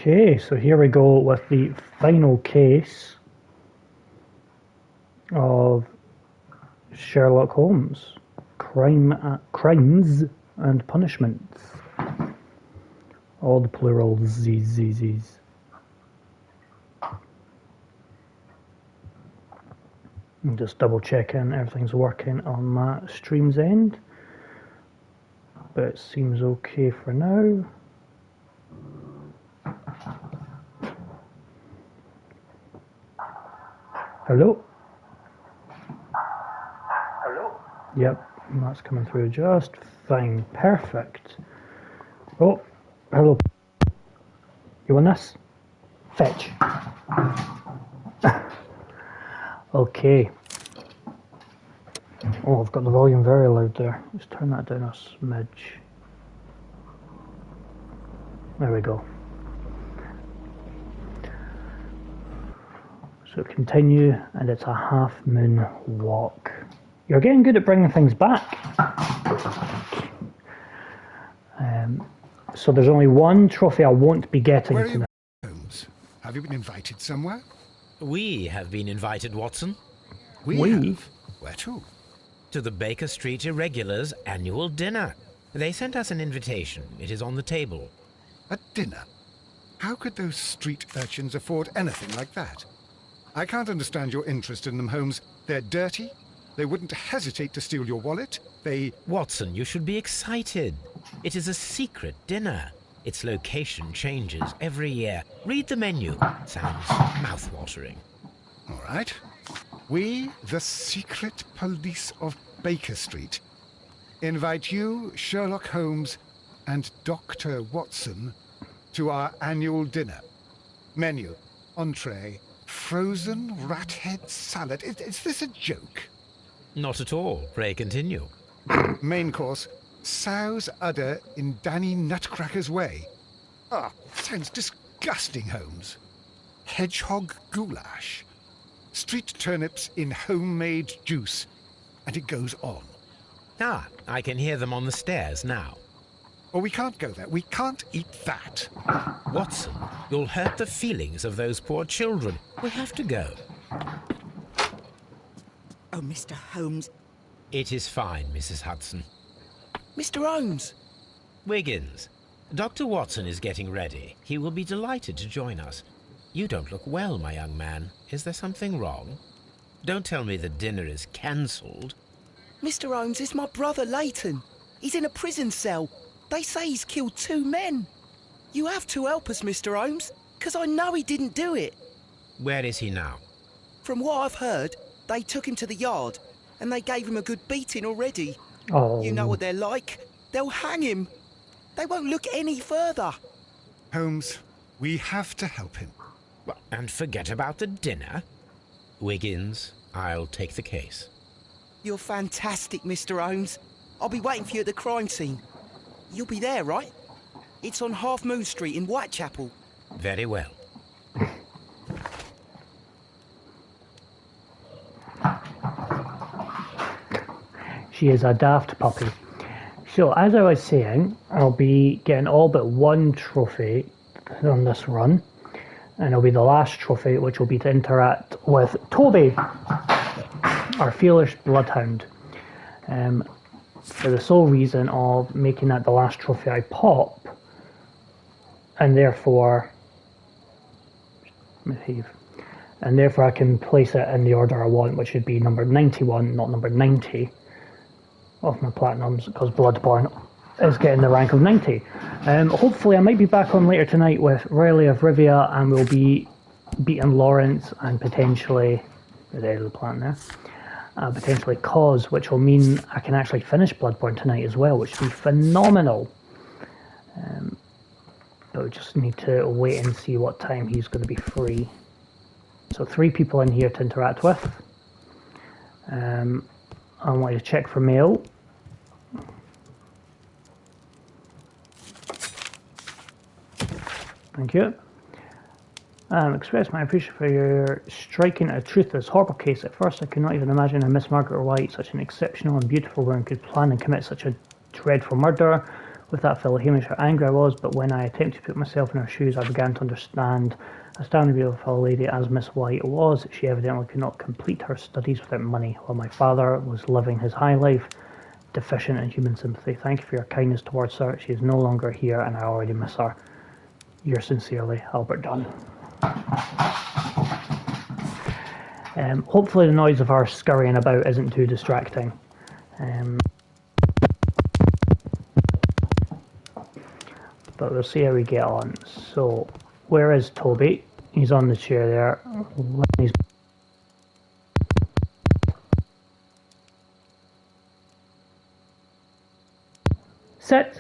Okay, so here we go with the final case of Sherlock Holmes, crimes and punishments. All the plurals, z's. I'm just double checking everything's working on my stream's end, but it seems okay for now. Hello? Hello? Yep, that's coming through just fine. Perfect. Oh, hello. You want this? Fetch. Okay. Oh, I've got the volume very loud there. Let's turn that down a smidge. There we go. So continue, and it's a half moon walk. You're getting good at bringing things back. So there's only one trophy I won't be getting Where are you, tonight. Holmes? Have you been invited somewhere? We have been invited, Watson. We We? have? Where to? To the Baker Street Irregulars' annual dinner. They sent us an invitation. It is on the table. A dinner? How could those street urchins afford anything like that? I can't understand your interest in them, Holmes. They're dirty. They wouldn't hesitate to steal your wallet. Watson, you should be excited. It is a secret dinner. Its location changes every year. Read the menu. Sounds mouth-watering. All right. We, the secret police of Baker Street, invite you, Sherlock Holmes, and Dr. Watson to our annual dinner. Menu, entree, frozen rat head salad. Is this a joke? Not at all. Pray continue. Main course, sow's udder in Danny Nutcracker's way. Sounds disgusting, Holmes. Hedgehog goulash. Street turnips in homemade juice. And it goes on. I can hear them on the stairs now. Oh, we can't go there. We can't eat that. Watson, you'll hurt the feelings of those poor children. We have to go. Oh, Mr. Holmes. It is fine, Mrs. Hudson. Mr. Holmes! Wiggins, Dr. Watson is getting ready. He will be delighted to join us. You don't look well, my young man. Is there something wrong? Don't tell me the dinner is cancelled. Mr. Holmes is my brother, Leighton. He's in a prison cell. They say he's killed 2 men. You have to help us, Mr. Holmes, because I know he didn't do it. Where is he now? From what I've heard, they took him to the yard, and they gave him a good beating already. Oh. You know what they're like. They'll hang him. They won't look any further. Holmes, we have to help him. Well, and forget about the dinner. Wiggins, I'll take the case. You're fantastic, Mr. Holmes. I'll be waiting for you at the crime scene. You'll be there, right? It's on Half Moon Street in Whitechapel. Very well. She is a daft puppy. So, as I was saying, I'll be getting all but one trophy on this run. And it'll be the last trophy, which will be to interact with Toby, our fearless bloodhound. For the sole reason of making that the last trophy I pop. And therefore... And therefore I can place it in the order I want, which would be number 91, not number 90. Of my platinums, because Bloodborne is getting the rank of 90. Hopefully I might be back on later tonight with Riley of Rivia, and we'll be beating Lawrence and potentially the end of the plan there. Potentially Cause, which will mean I can actually finish Bloodborne tonight as well, which would be phenomenal. But we just need to wait and see what time he's going to be free. So 3 people in here to interact with. I want to check for mail. Thank you. Express my appreciation for your striking a truth this horrible case. At first I could not even imagine how Miss Margaret White, such an exceptional and beautiful woman, could plan and commit such a dreadful murder. With that fellow Hamish, how angry I was, but when I attempted to put myself in her shoes, I began to understand. Astounding beautiful lady as Miss White was, she evidently could not complete her studies without money, while my father was living his high life, deficient in human sympathy. Thank you for your kindness towards her. She is no longer here, and I already miss her. Yours sincerely, Albert Dunn. Hopefully the noise of her scurrying about isn't too distracting. But we'll see how we get on. So, where is Toby? He's on the chair there. He's sit.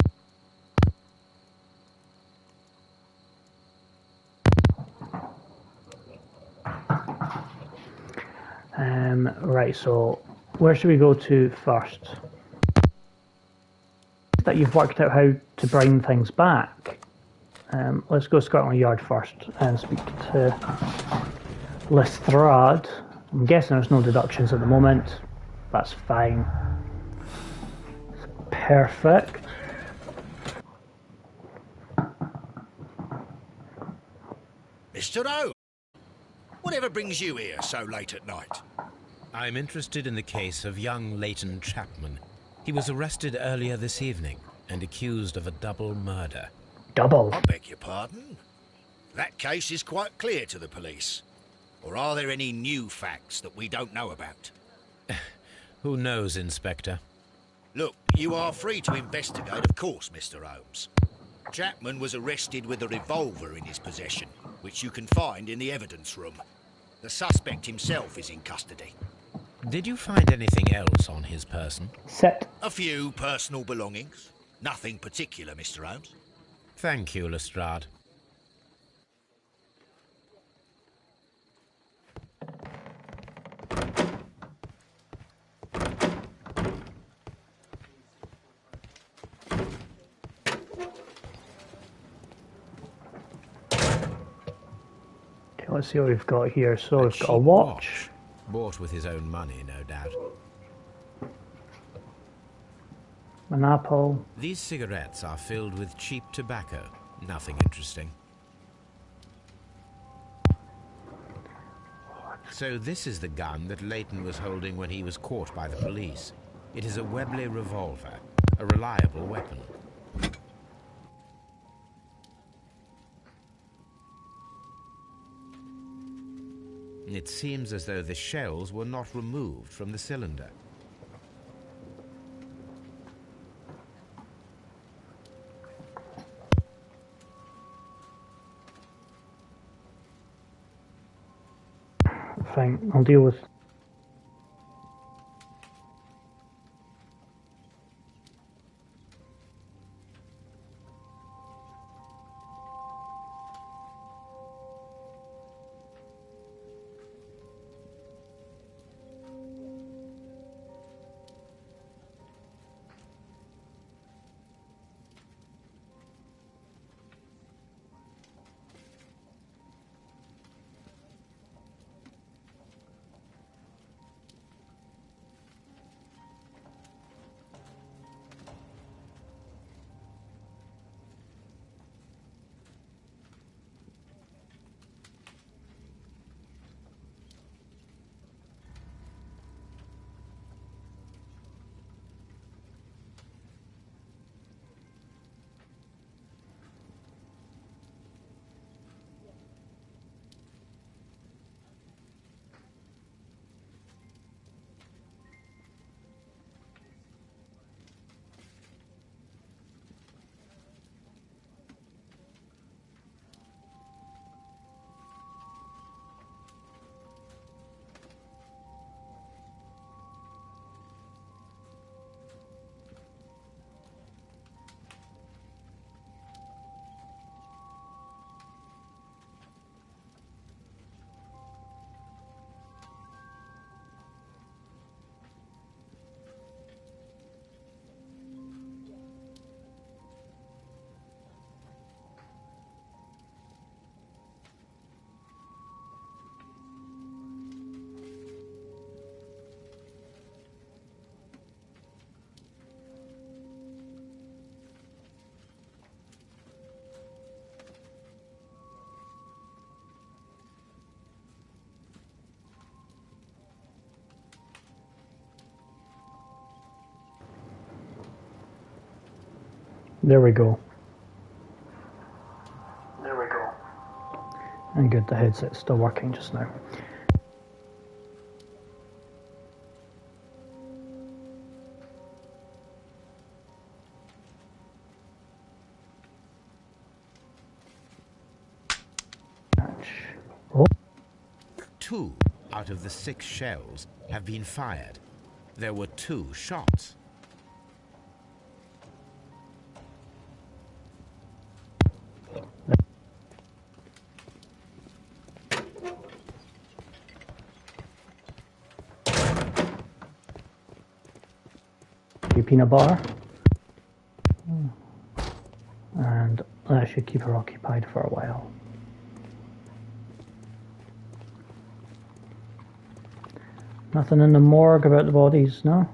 Right, so where should we go to first? That you've worked out how to bring things back. Let's go Scotland Yard first and speak to Lestrade. I'm guessing there's no deductions at the moment. That's fine. Perfect. Mr. O, whatever brings you here so late at night? I'm interested in the case of young Leighton Chapman. He was arrested earlier this evening and accused of a double murder. Double? I beg your pardon? That case is quite clear to the police. Or are there any new facts that we don't know about? Who knows, Inspector? Look, you are free to investigate, of course, Mr. Holmes. Chapman was arrested with a revolver in his possession, which you can find in the evidence room. The suspect himself is in custody. Did you find anything else on his person? Sit. A few personal belongings. Nothing particular, Mr. Holmes. Thank you, Lestrade. Okay, let's see what we've got here. So we've got a watch. Bought with his own money, no doubt. An apple. These cigarettes are filled with cheap tobacco. Nothing interesting. So this is the gun that Leighton was holding when he was caught by the police. It is a Webley revolver, a reliable weapon. It seems as though the shells were not removed from the cylinder. Fine, I'll deal with. There we go. And good, the headset's still working just now. Oh. 2 out of the 6 shells have been fired. There were 2 shots. Peanut butter. And that should keep her occupied for a while. Nothing in the morgue about the bodies, no?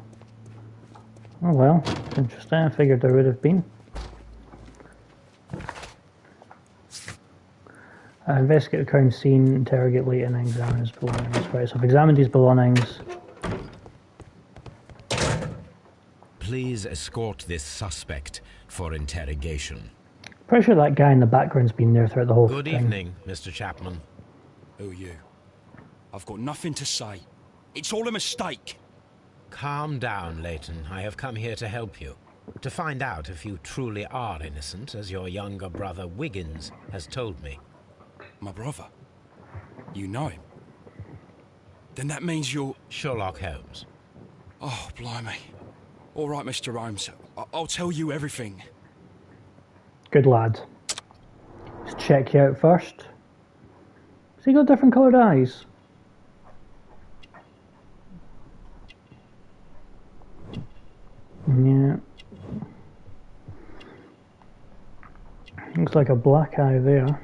Oh well, interesting. I figured there would have been. Investigate the crime scene, interrogate Leighton, and examine his belongings. Right, so I've examined his belongings. Please escort this suspect for interrogation. Pretty sure that guy in the background's been there throughout the whole thing. Good evening, Mr. Chapman. Who are you? I've got nothing to say. It's all a mistake. Calm down, Leighton. I have come here to help you. To find out if you truly are innocent, as your younger brother Wiggins has told me. My brother? You know him? Then that means you're... Sherlock Holmes. Oh, blimey. All right, Mr. Holmes. I'll tell you everything. Good lad. Let's check you out first. Has he got different coloured eyes? Yeah. Looks like a black eye there.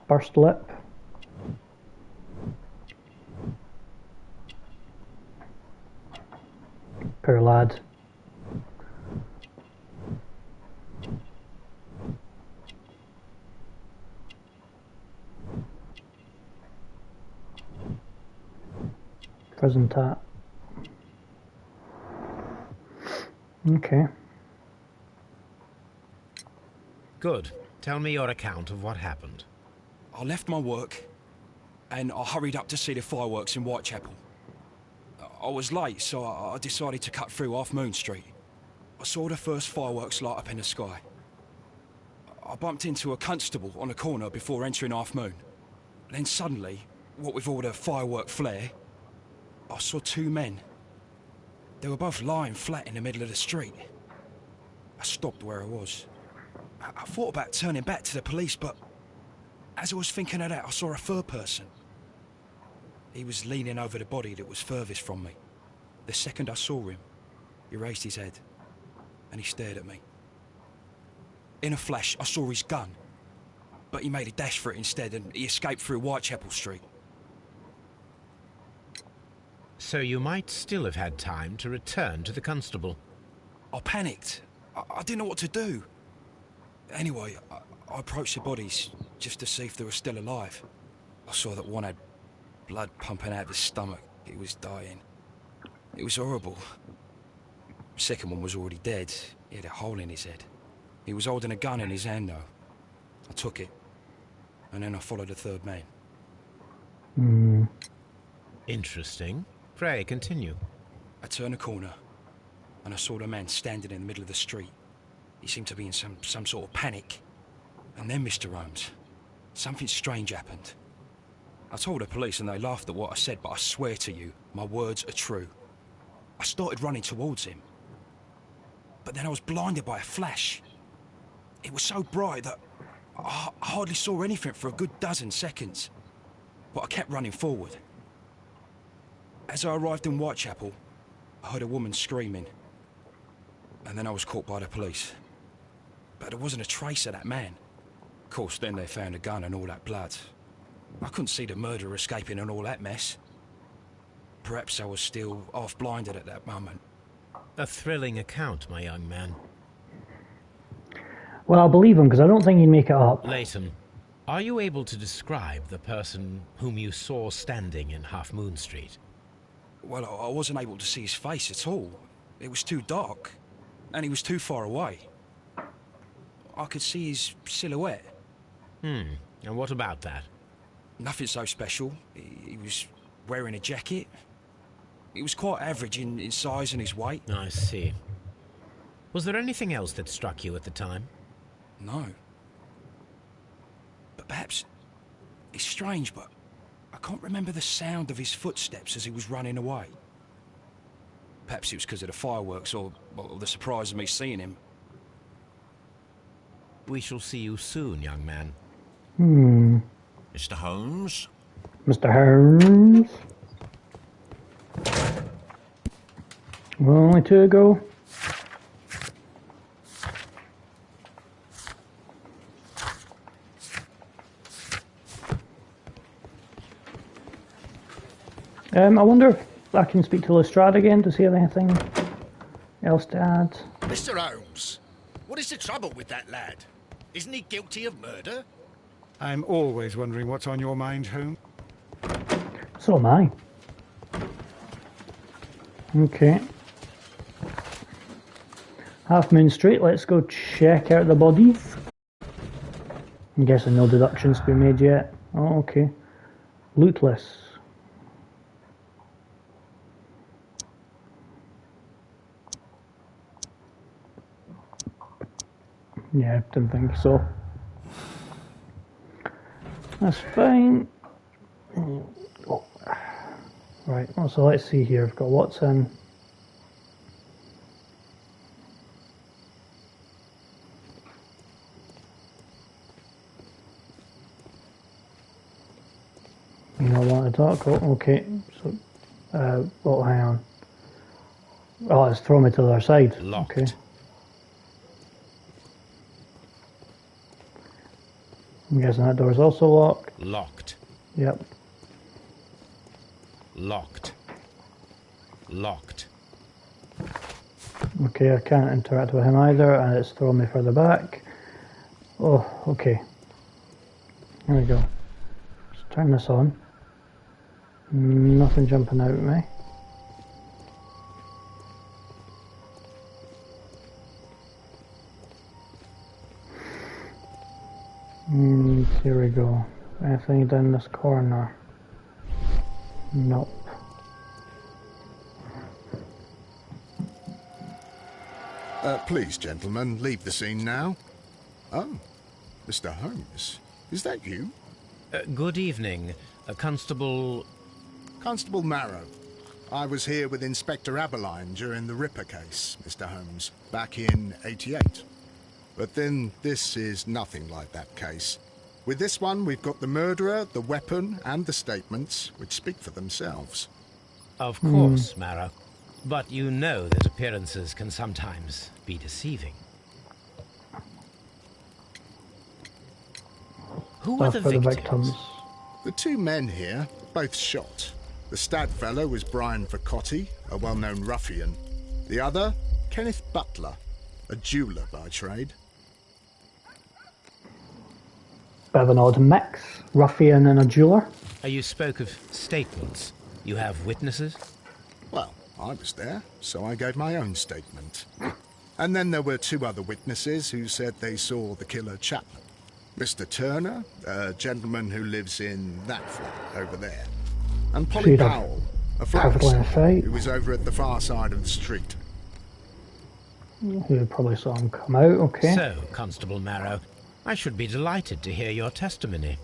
Burst lip. Poor lad. Prison tat. Okay. Good. Tell me your account of what happened. I left my work and I hurried up to see the fireworks in Whitechapel. I was late, so I decided to cut through Half Moon Street. I saw the first fireworks light up in the sky. I bumped into a constable on a corner before entering Half Moon. Then suddenly, what with all the firework flare, I saw 2 men. They were both lying flat in the middle of the street. I stopped where I was. I thought about turning back to the police, but as I was thinking of that, I saw a third person. He was leaning over the body that was furthest from me. The second I saw him, he raised his head and he stared at me. In a flash, I saw his gun, but he made a dash for it instead and he escaped through Whitechapel Street. So you might still have had time to return to the constable. I panicked. I didn't know what to do. Anyway, I approached the bodies just to see if they were still alive. I saw that one had blood pumping out of his stomach. He was dying. It was horrible. The second one was already dead. He had a hole in his head. He was holding a gun in his hand, though. I took it, and then I followed the third man. Interesting. Pray, continue. I turned a corner, and I saw the man standing in the middle of the street. He seemed to be in some sort of panic. And then, Mr. Holmes, something strange happened. I told the police and they laughed at what I said, but I swear to you, my words are true. I started running towards him. But then I was blinded by a flash. It was so bright that I hardly saw anything for a good dozen seconds. But I kept running forward. As I arrived in Whitechapel, I heard a woman screaming. And then I was caught by the police. But there wasn't a trace of that man. Of course, then they found a gun and all that blood. I couldn't see the murderer escaping and all that mess. Perhaps I was still half-blinded at that moment. A thrilling account, my young man. Well, I'll believe him because I don't think he'd make it up. Leighton, are you able to describe the person whom you saw standing in Half Moon Street? Well, I wasn't able to see his face at all. It was too dark. and he was too far away. I could see his silhouette. And what about that? Nothing so special. He was wearing a jacket. He was quite average in size and his weight. I see. Was there anything else that struck you at the time? No. But perhaps... It's strange, but I can't remember the sound of his footsteps as he was running away. Perhaps it was because of the fireworks or the surprise of me seeing him. We shall see you soon, young man. Mr. Holmes? Mr. Holmes. Well, only two to go. I wonder if I can speak to Lestrade again to see if anything else to add. Mr. Holmes, what is the trouble with that lad? Isn't he guilty of murder? I'm always wondering what's on your mind, Holmes. So am I. Okay. Half Moon Street, let's go check out the bodies. I'm guessing no deductions to be made yet. Oh, okay. Lootless. Yeah, didn't think so. That's fine. Oh. Right, well, so let's see here. I've got Watson. You don't want to talk? Oh, okay. So, well, hang on. Oh, it's thrown me to the other side. Locked. Okay. I'm guessing that door's also locked. Locked. Yep. Locked. Locked. Okay, I can't interact with him either, and it's throwing me further back. Oh, okay. Here we go. Let's turn this on. Nothing jumping out at me. Here we go. Anything down this corner? Nope. Please, gentlemen, leave the scene now. Oh, Mr. Holmes, is that you? Good evening, Constable... Constable Marrow. I was here with Inspector Aberline during the Ripper case, Mr. Holmes, back in '88. But then this is nothing like that case. With this one, we've got the murderer, the weapon, and the statements, which speak for themselves. Of course, Marrow. But you know that appearances can sometimes be deceiving. Who are That's the for victims? The two men here, both shot. The stab fellow was Brian Vercotti, a well-known ruffian. The other, Kenneth Butler, a jeweller by trade. Bit of an odd mix. Ruffian and a jeweller. You spoke of statements. You have witnesses? Well, I was there, so I gave my own statement. And then there were two other witnesses who said they saw the killer Chapman. Mr. Turner, a gentleman who lives in that flat over there. And Polly She'd have Powell, a flat perfectly in sight. who was over at the far side of the street. You probably saw him come out, okay. So, Constable Marrow, I should be delighted to hear your testimony.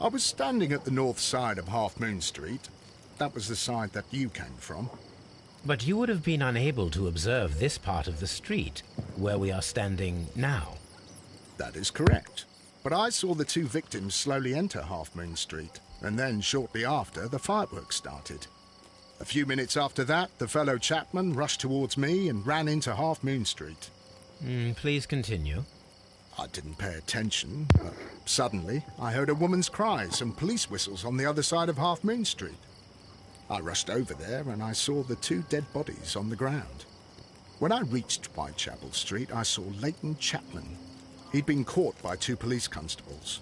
I was standing at the north side of Half Moon Street. That was the side that you came from. But you would have been unable to observe this part of the street, where we are standing now. That is correct. But I saw the two victims slowly enter Half Moon Street, and then shortly after, the fireworks started. A few minutes after that, the fellow Chapman rushed towards me and ran into Half Moon Street. Please continue. I didn't pay attention, but suddenly I heard a woman's cries and police whistles on the other side of Half Moon Street. I rushed over there and I saw the two dead bodies on the ground. When I reached Whitechapel Street, I saw Leighton Chapman. He'd been caught by two police constables.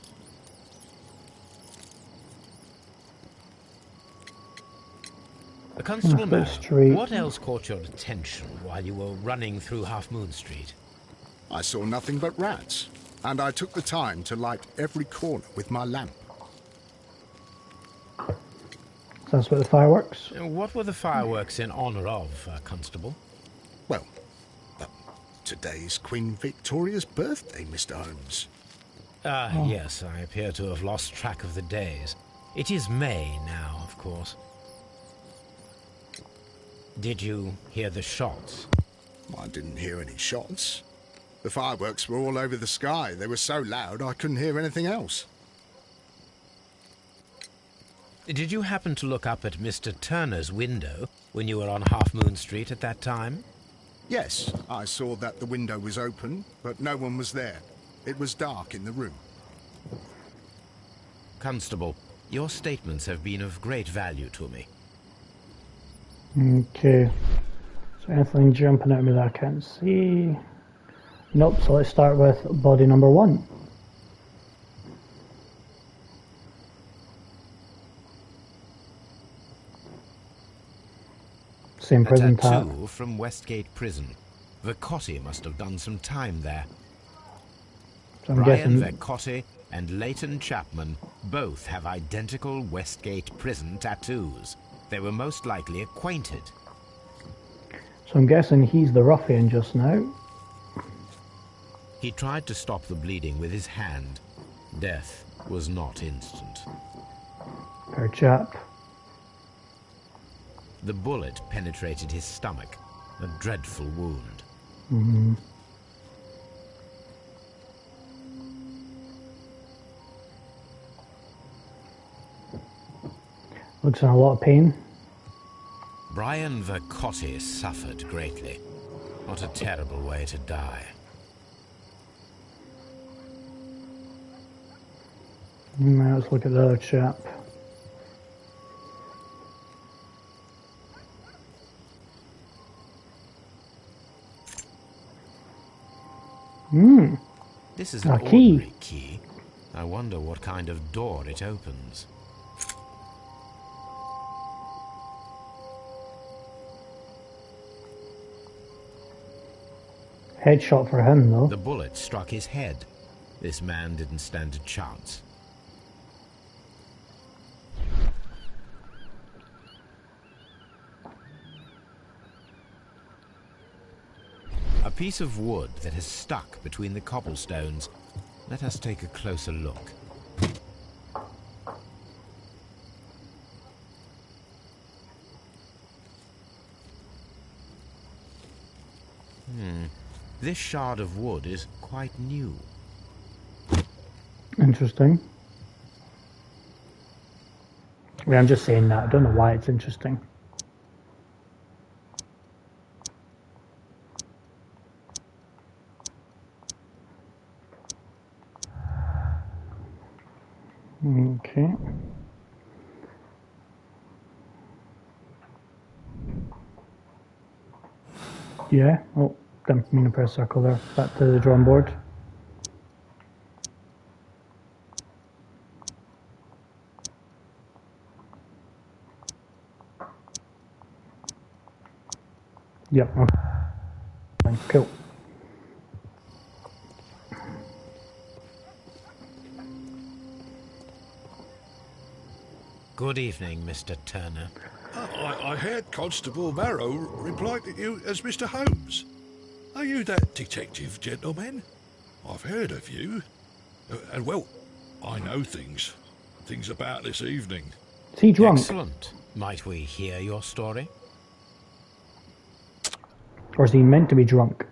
Constable Fifth Marrow, Street. what else caught your attention while you were running through Half Moon Street? I saw nothing but rats, and I took the time to light every corner with my lamp. So that's about the fireworks. What were the fireworks in honour of, Constable? Well, today's Queen Victoria's birthday, Mr. Holmes. Yes, I appear to have lost track of the days. It is May now, of course. Did you hear the shots? I didn't hear any shots. The fireworks were all over the sky. They were so loud I couldn't hear anything else. Did you happen to look up at Mr. Turner's window when you were on Half Moon Street at that time? Yes, I saw that the window was open, but no one was there. It was dark in the room. Constable, your statements have been of great value to me. Okay. So anything jumping at me that I can't see? Nope, so let's start with body number 1. Same prison A tab. tattoo from Westgate Prison. Vercotti must have done some time there. So I'm Brian guessing Vercotti and Leighton Chapman both have identical Westgate Prison tattoos. They were most likely acquainted. he's the ruffian just now. He tried to stop the bleeding with his hand. Death was not instant. Fair chap. The bullet penetrated his stomach, a dreadful wound. Mm-hmm. Looks in a lot of pain. Brian Vercotti suffered greatly. What a terrible way to die. Now let's look at the other chap. This is an A key. ordinary key. I wonder what kind of door it opens. Headshot for him though. The bullet struck his head. This man didn't stand a chance. A piece of wood that has stuck between the cobblestones. Let us take a closer look. This shard of wood is quite new. Interesting. I mean, I'm just saying that. I don't know why it's interesting. Okay. Yeah. Oh, didn't mean to press circle there. Back to the drawing board. Yep. Okay. Cool. Good evening, Mr. Turner. I heard Constable Marrow reply to you as Mr. Holmes. Are you that detective, gentleman? I've heard of you. And, well, I know things. Things about this evening. Is he drunk? Excellent. Might we hear your story? Or is he meant to be drunk?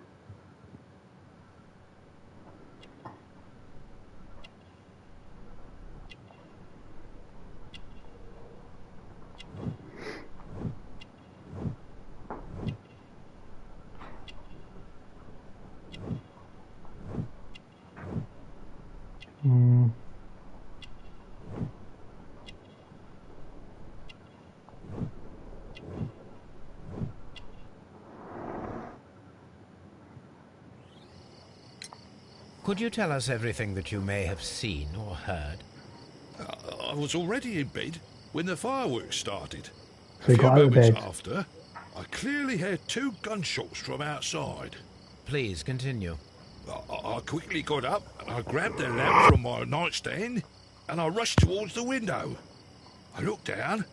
Could you tell us everything that you may have seen or heard? I was already in bed when the fireworks started. So he got out of bed. After, I clearly heard 2 gunshots from outside. Please continue. I quickly got up and I grabbed the lamp from my nightstand and I rushed towards the window. I looked down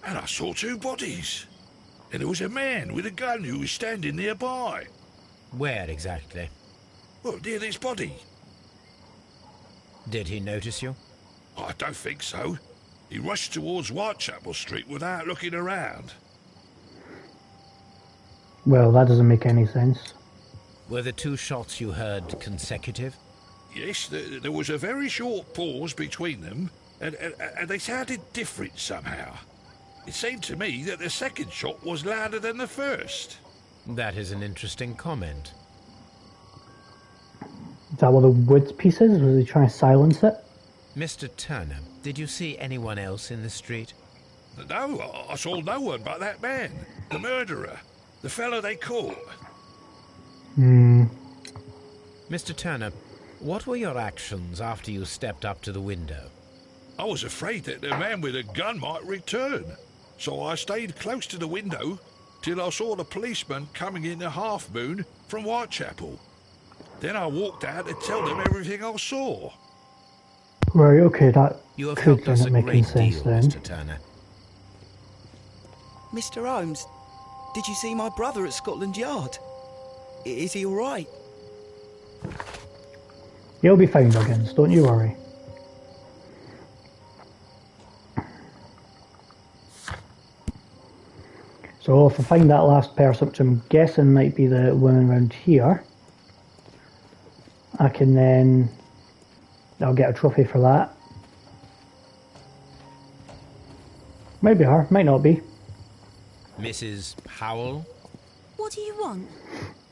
and I saw 2 bodies. And there was a man with a gun who was standing nearby. Where exactly? Well, near this body. Did he notice you? I don't think so. He rushed towards Whitechapel Street without looking around. Well, that doesn't make any sense. Were the 2 shots you heard consecutive? Yes, there was a very short pause between them, and they sounded different somehow. It seemed to me that the second shot was louder than the first. That is an interesting comment. Is that one of the wood pieces? Was he trying to silence it? Mr. Turner, did you see anyone else in the street? No, I saw no one but that man, the murderer, the fellow they caught. Mr. Turner, what were your actions after you stepped up to the window? I was afraid that the man with a gun might return, so I stayed close to the window till I saw the policeman coming in the Half Moon from Whitechapel. Then I walked out to tell them everything I saw. Right, okay, that You have could helped us end a up making great sense deal, then. Mr. Turner. Mr. Holmes, did you see my brother at Scotland Yard? Is he all right? He'll be fine, Buggins, don't you worry. So if I find that last person, which I'm guessing might be the woman around here, I can then, I'll get a trophy for that. Might be her, might not be. Mrs. Powell? What do you want?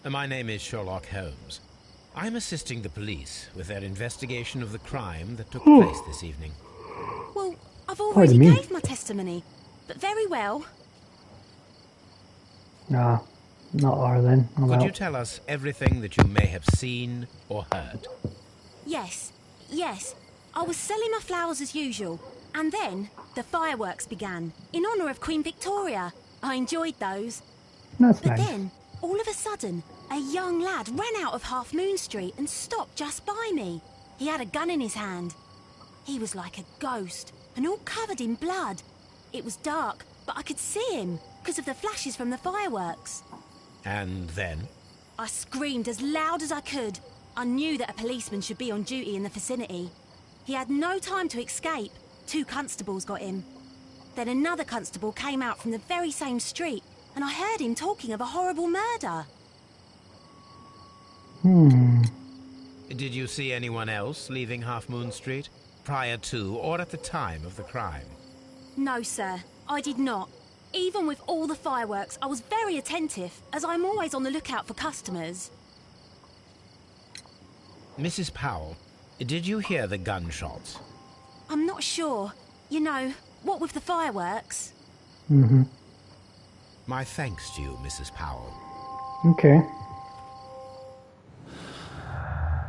My name is Sherlock Holmes. I'm assisting the police with their investigation of the crime that took place this evening. Well, I've Pardon already me? gave my testimony, but very well. Nah, not her then. Oh, Could well. you tell us everything that you may have seen or heard? Yes. I was selling my flowers as usual, and then the fireworks began, in honour of Queen Victoria. I enjoyed those. That's But nice. then, all of a sudden, a young lad ran out of Half Moon Street and stopped just by me. He had a gun in his hand. He was like a ghost, and all covered in blood. It was dark, but I could see him, because of the flashes from the fireworks. And then? I screamed as loud as I could. I knew that a policeman should be on duty in the vicinity. He had no time to escape. 2 constables got him. Then another constable came out from the very same street, and I heard him talking of a horrible murder. Did you see anyone else leaving Half Moon Street, prior to or at the time of the crime? No, sir, I did not. Even with all the fireworks, I was very attentive, as I'm always on the lookout for customers. Mrs. Powell, did you hear the gunshots? I'm not sure. You know, what with the fireworks? My thanks to you, Mrs. Powell. Okay.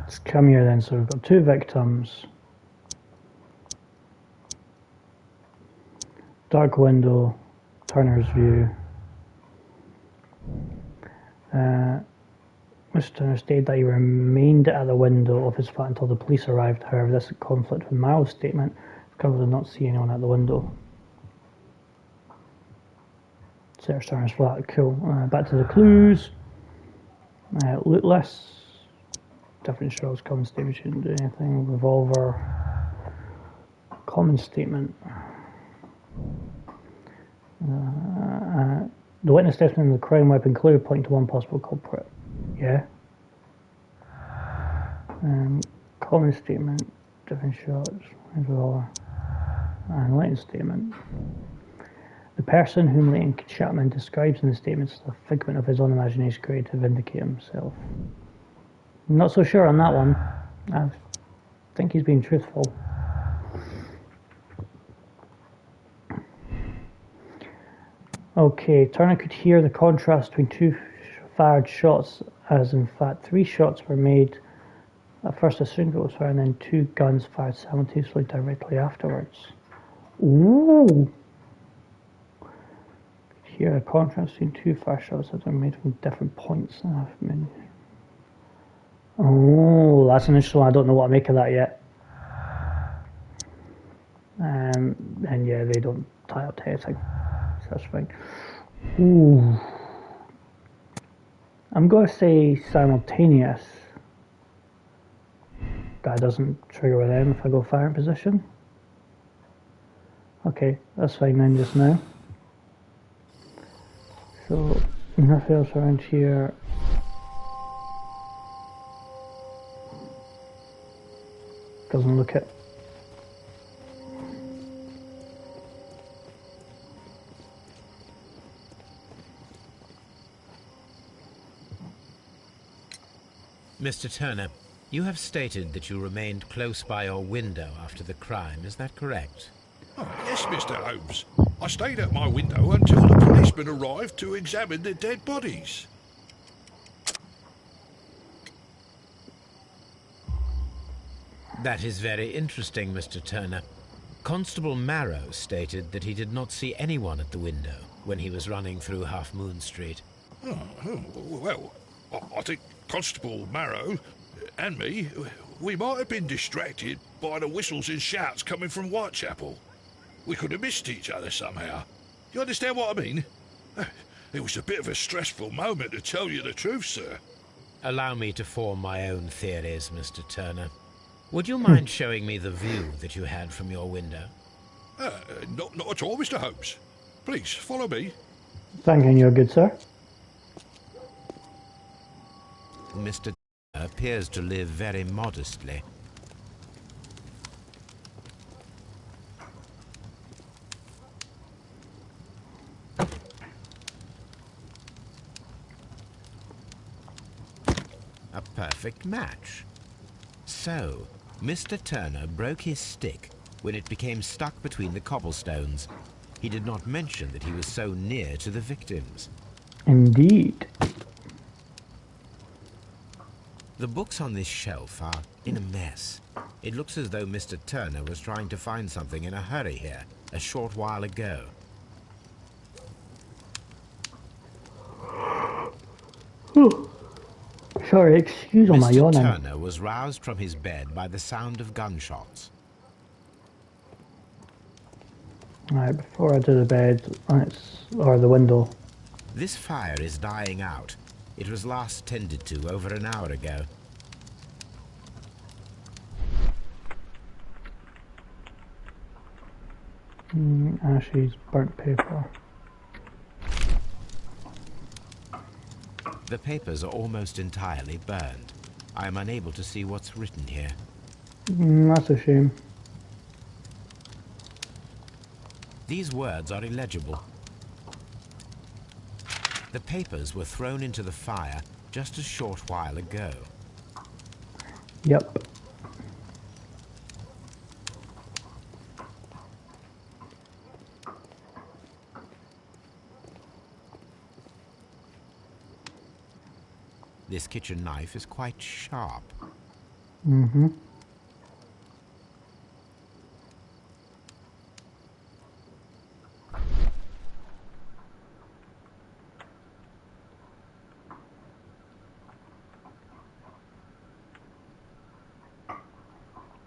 Let's come here then. So we've got 2 victims. Dark window, Turner's view. Mr. Turner stated that he remained at the window of his flat until the police arrived. However, this conflict with Miles' statement. Covered did not see anyone at the window. Search Turner's flat. Cool. Back to the clues. Loot less. Different shows. Common statement shouldn't do anything. Revolver. Common statement. The witness testimony of the crime weapon clearly pointing to one possible culprit. Yeah. Common statement. Different shots. Revolver. And Leighton's statement. The person whom Leighton Chapman describes in the statement is a figment of his own imagination created to vindicate himself. I'm not so sure on that one. I think he's being truthful. Okay, Turner could hear the contrast between 2 fired shots, as in fact 3 shots were made. At first assumed it was fired, and then 2 guns fired simultaneously directly afterwards. Ooh! Here, the contrast between two fire shots that are made from different points. Oh, that's an interesting one. I don't know what to make of that yet. And yeah, they don't tie up to anything, so that's fine. Ooh. I'm going to say simultaneous. That doesn't trigger with them if I go firing position. Okay, that's fine then just now. So, nothing else around here. Doesn't look it. Mr. Turner, you have stated that you remained close by your window after the crime, is that correct? Oh, yes, Mr. Holmes. I stayed at my window until the policeman arrived to examine the dead bodies. That is very interesting, Mr. Turner. Constable Marrow stated that he did not see anyone at the window when he was running through Half Moon Street. Well, I think Constable Marrow and me, we might have been distracted by the whistles and shouts coming from Whitechapel. We could have missed each other somehow. You understand what I mean? It was a bit of a stressful moment, to tell you the truth, sir. Allow me to form my own theories, Mr. Turner. Would you mind showing me the view that you had from your window? Not at all, Mr. Holmes. Please, follow me. Thanking you, good sir. Mr. Turner appears to live very modestly. A perfect match. So, Mr. Turner broke his stick when it became stuck between the cobblestones. He did not mention that he was so near to the victims. Indeed. The books on this shelf are in a mess. It looks as though Mr. Turner was trying to find something in a hurry here a short while ago. Sorry, excuse on my Mr. yawning. Turner was roused from his bed by the sound of gunshots. Right, before I do the bed, or the window. This fire is dying out. It was last tended to over an hour ago. Ashes, burnt paper. The papers are almost entirely burned. I am unable to see what's written here. That's a shame. These words are illegible. The papers were thrown into the fire just a short while ago. Yep. This kitchen knife is quite sharp. Mm-hmm.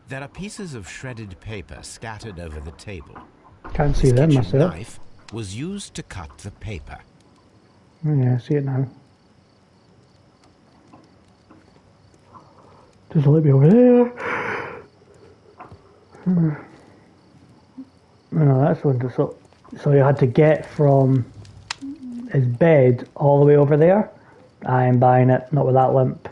There are pieces of shredded paper scattered over the table. Can't see them This myself. knife was used to cut the paper. Oh, yeah, I see it now. Just let me over there. No, that's one. So you had to get from his bed all the way over there. I am buying it, not with that limp.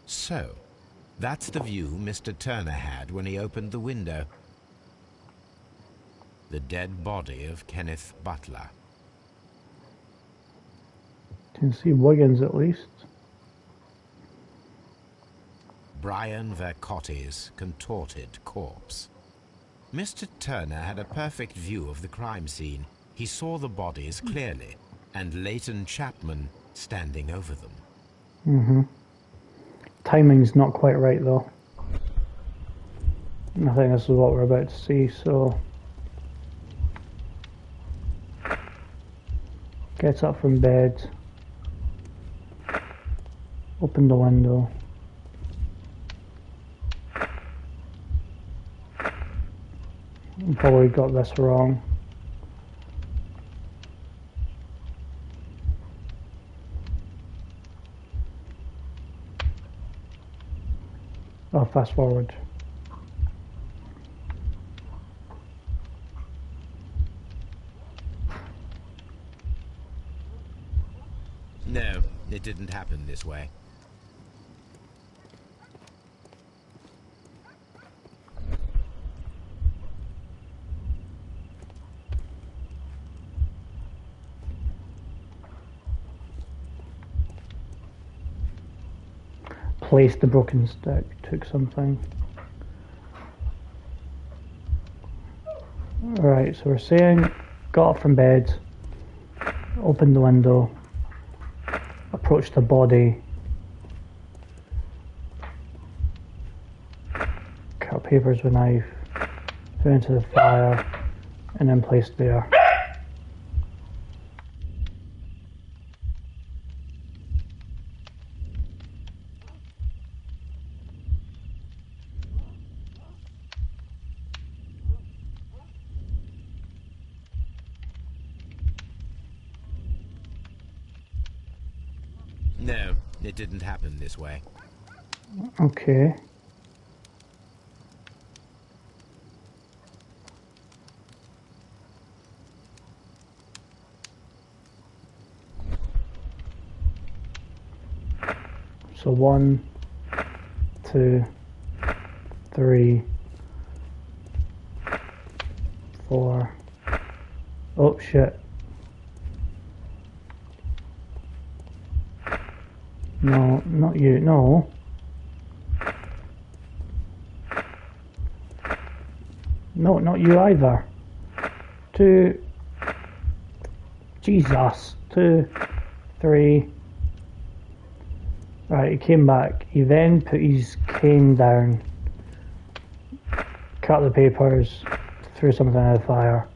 So, that's the view Mr. Turner had when he opened the window. The dead body of Kenneth Butler. Can see Wiggins at least. Brian Vercotti's contorted corpse. Mr. Turner had a perfect view of the crime scene. He saw the bodies clearly, and Leighton Chapman standing over them. Timing's not quite right though. I think this is what we're about to see, so... Gets up from bed. Open the window. Probably got this wrong. Oh, fast forward. No, it didn't happen this way. Place the broken stick. Took something. Right, so we're saying got up from bed, opened the window, approached the body, cut papers with a knife, threw into the fire, and then placed there. No, it didn't happen this way. Okay. So 1, 2, 3, 4. Oh shit. No, not you. No. No, not you either. 2. Jesus. 2, 3. Right, he came back. He then put his cane down, cut the papers, threw something in the fire.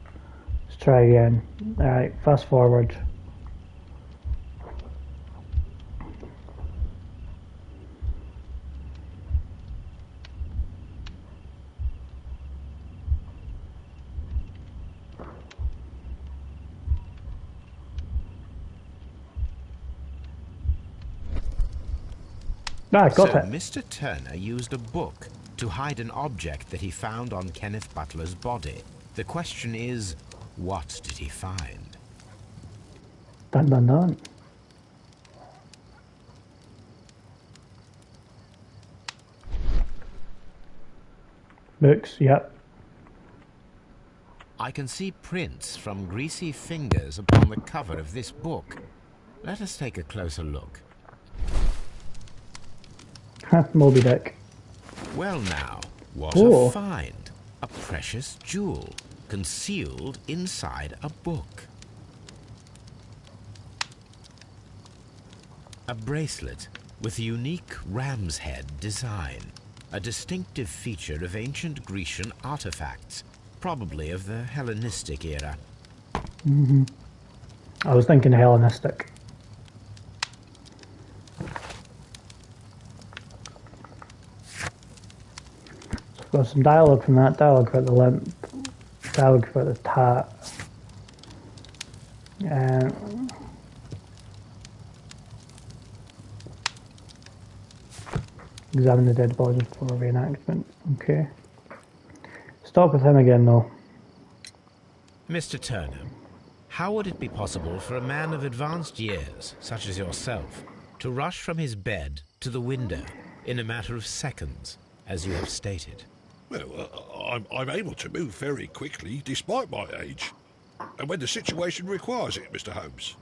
Let's try again. Alright, fast forward. Ah, got So it. Mr. Turner used a book to hide an object that he found on Kenneth Butler's body. The question is, what did he find? Dun dun dun. Books, yep. I can see prints from greasy fingers upon the cover of this book. Let us take a closer look. Moby Dick. Well now, what Oh. a find. A precious jewel concealed inside a book. A bracelet with a unique ram's head design. A distinctive feature of ancient Grecian artifacts, probably of the Hellenistic era. I was thinking Hellenistic. Got some dialogue from that. Dialogue about the limp. Dialogue about the tat. Examine the dead bodies for reenactment. Okay. Stop with him again, though. Mr. Turner, how would it be possible for a man of advanced years, such as yourself, to rush from his bed to the window in a matter of seconds, as you have stated? Well, I'm able to move very quickly, despite my age. And when the situation requires it, Mr. Holmes.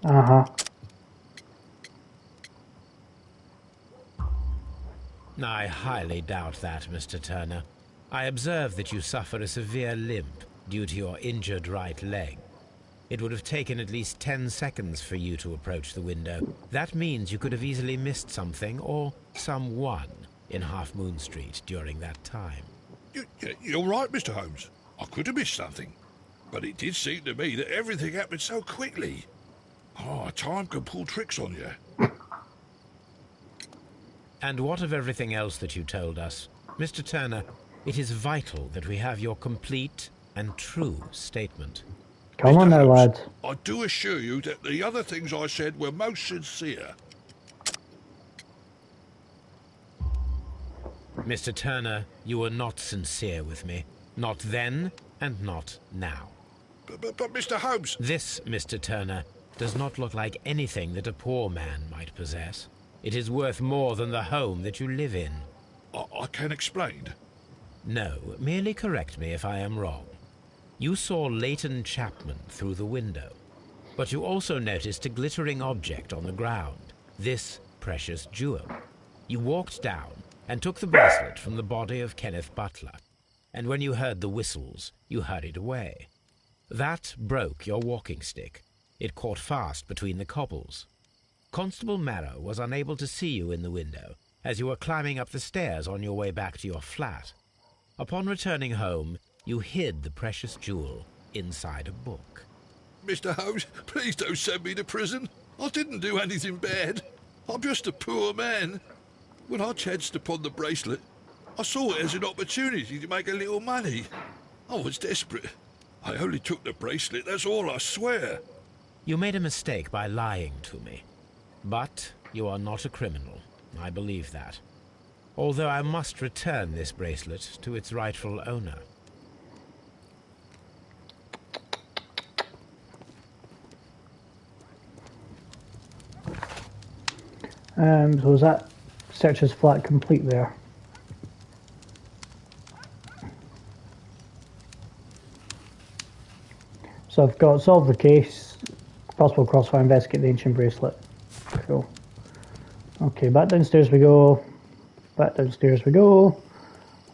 Uh-huh. I highly doubt that, Mr. Turner. I observe that you suffer a severe limp due to your injured right leg. It would have taken at least 10 seconds for you to approach the window. That means you could have easily missed something or someone in Half Moon Street during that time. You're right, Mr. Holmes. I could have missed something. But it did seem to me that everything happened so quickly. Oh, time can pull tricks on you. And what of everything else that you told us? Mr. Turner, it is vital that we have your complete and true statement. Come on now, lads. I do assure you that the other things I said were most sincere. Mr. Turner, you were not sincere with me. Not then, and not now. But Mr. Holmes... This, Mr. Turner, does not look like anything that a poor man might possess. It is worth more than the home that you live in. I can explain. No, merely correct me if I am wrong. You saw Leighton Chapman through the window, but you also noticed a glittering object on the ground, this precious jewel. You walked down and took the bracelet from the body of Kenneth Butler, and when you heard the whistles, you hurried away. That broke your walking stick. It caught fast between the cobbles. Constable Marrow was unable to see you in the window as you were climbing up the stairs on your way back to your flat. Upon returning home, you hid the precious jewel inside a book. Mr. Holmes, please don't send me to prison. I didn't do anything bad. I'm just a poor man. When I chanced upon the bracelet, I saw it as an opportunity to make a little money. I was desperate. I only took the bracelet, that's all, I swear. You made a mistake by lying to me. But you are not a criminal. I believe that. Although I must return this bracelet to its rightful owner. So is that search his flat complete there? So I've got solve the case, possible crossfire, investigate the ancient bracelet. Cool. Okay, back downstairs we go. Back downstairs we go.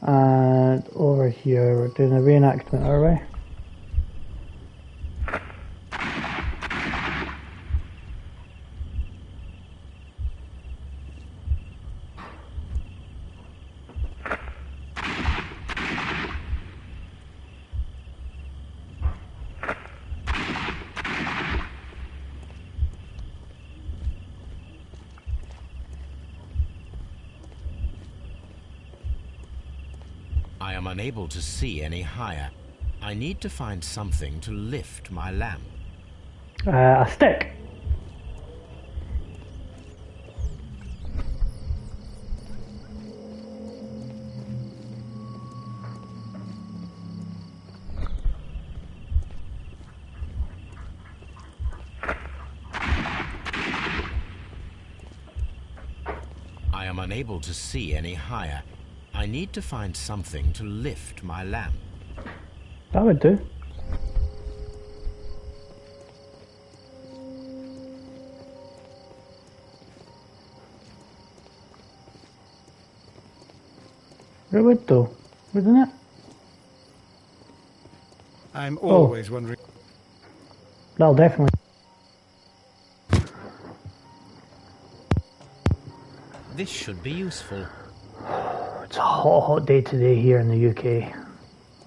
And over here we're doing a reenactment, are we? I am unable to see any higher. I need to find something to lift my lamp. A stick. I am unable to see any higher. I need to find something to lift my lamp. That would do. It would though, wouldn't it? I'm always wondering. That'll definitely. This should be useful. It's a hot, hot day today here in the UK.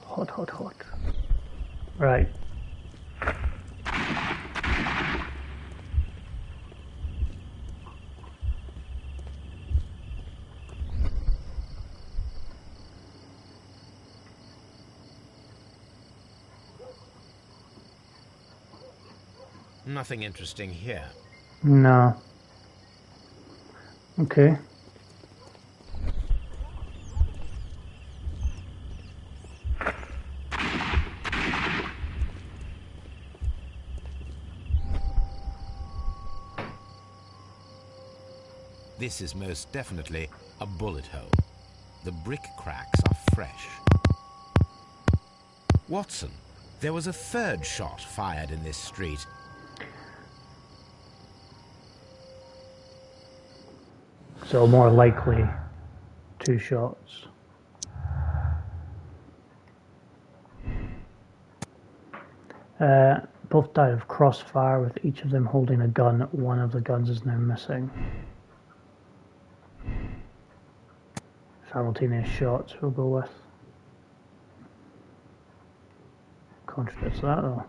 Hot, hot, hot. Right. Nothing interesting here. No. Okay. This is most definitely a bullet hole. The brick cracks are fresh. Watson, there was a third shot fired in this street. So more likely 2 shots. both died of crossfire, with each of them holding a gun. One of the guns is now missing. Simultaneous shots we'll go with. Contradicts that though.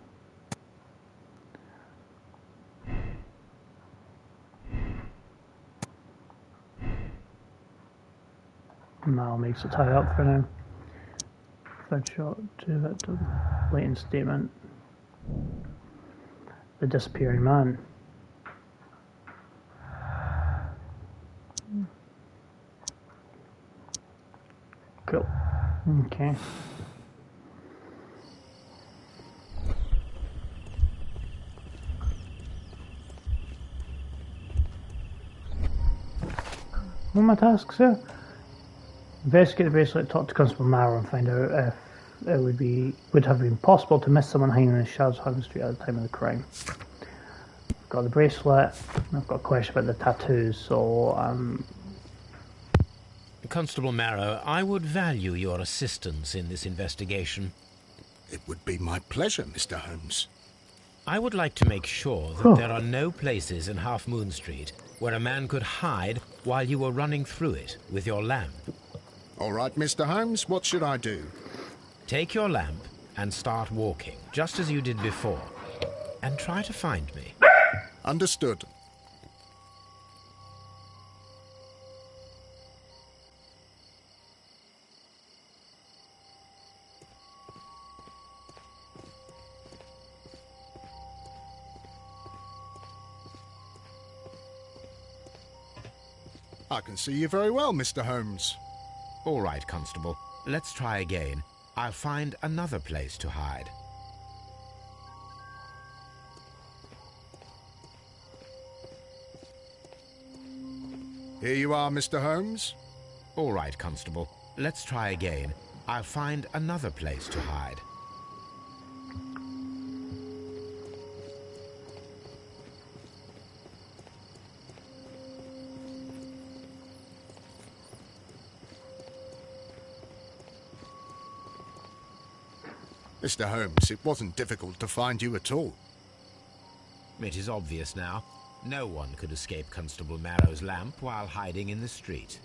Mal makes it tie up for now. Third shot to victim. Latent statement. The disappearing man. Cool. Okay. What are my tasks here? Investigate the bracelet, talk to Constable Marrow and find out if it would have been possible to miss someone hanging in the shadows of Holmes Street at the time of the crime. I've got the bracelet, I've got a question about the tattoos, so Constable Marrow, I would value your assistance in this investigation. It would be my pleasure, Mr. Holmes. I would like to make sure that there are no places in Half Moon Street where a man could hide while you were running through it with your lamp. All right, Mr. Holmes, what should I do? Take your lamp and start walking, just as you did before, and try to find me. Understood. I can see you very well, Mr. Holmes. All right, Constable. Let's try again. I'll find another place to hide. Here you are, Mr. Holmes. All right, Constable. Let's try again. I'll find another place to hide. Mr. Holmes, it wasn't difficult to find you at all. It is obvious now. No one could escape Constable Marrow's lamp while hiding in the street.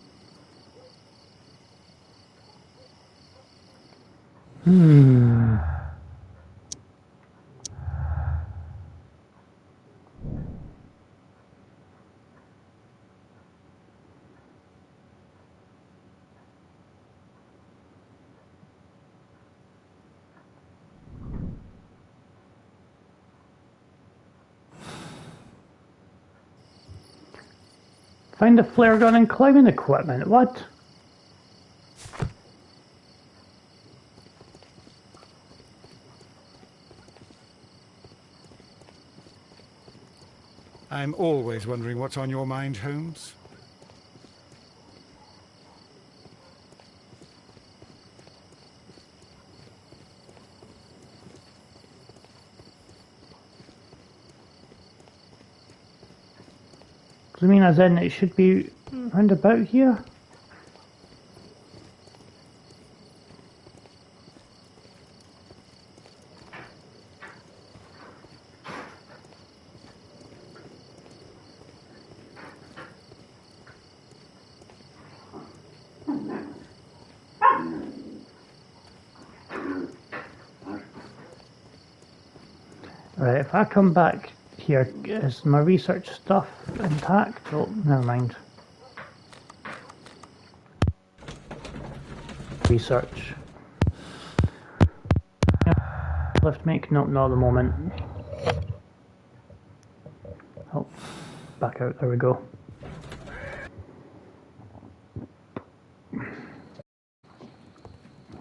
Find a flare gun and climbing equipment. What? I'm always wondering what's on your mind, Holmes. Does it mean as in it should be round about here? Right, if I come back here, is my research stuff intact? Oh, never mind. Research. Lift make? Nope, not at the moment. Oh, back out, there we go.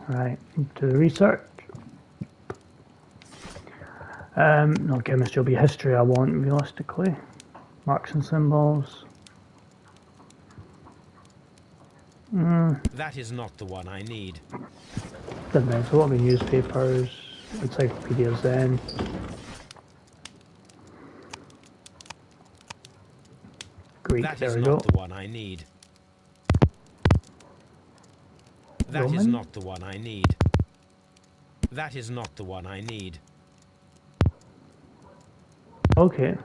Right, into the research. Not chemistry, will be history I want, realistically. Marks and symbols. That is not the one I need. Doesn't matter, so what will be newspapers, encyclopedias then. Greek, That there is we go. not the one I need. That is Roman? not the one I need. That is not the one I need. Okay.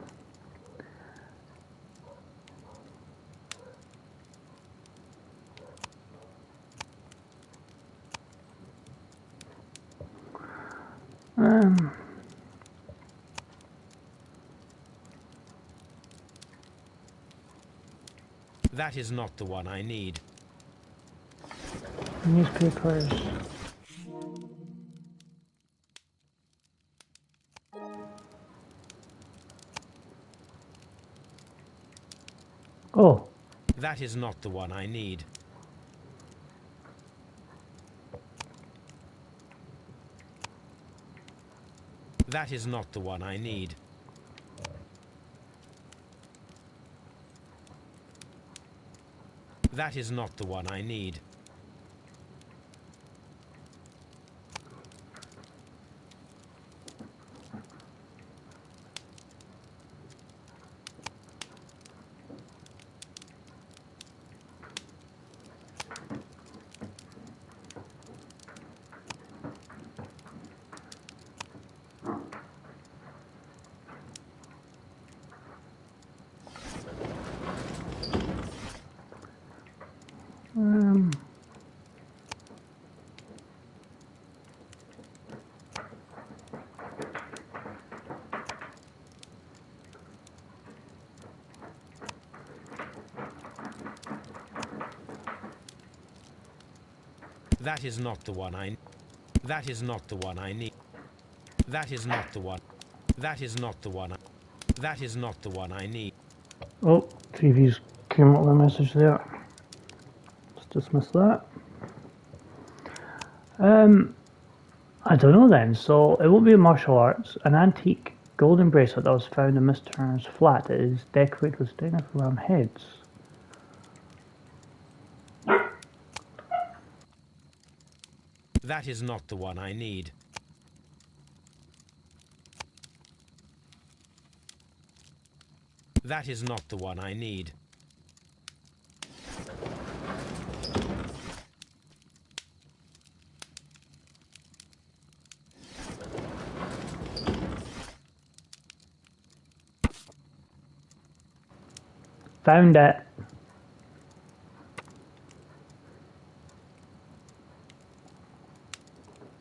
That is not the one I need. Newspapers. Oh. That is not the one I need. That is not the one I need. That is not the one I need. That is not the one I... That is not the one I need. That is not the one. That is not the one. That is not the one I need. Oh, TV's came up with a message there. Let's dismiss that. I don't know then. So it won't be martial arts. An antique golden bracelet that was found in Mr. Turner's flat is decorated with styrofoam heads. That is not the one I need. That is not the one I need. Found it.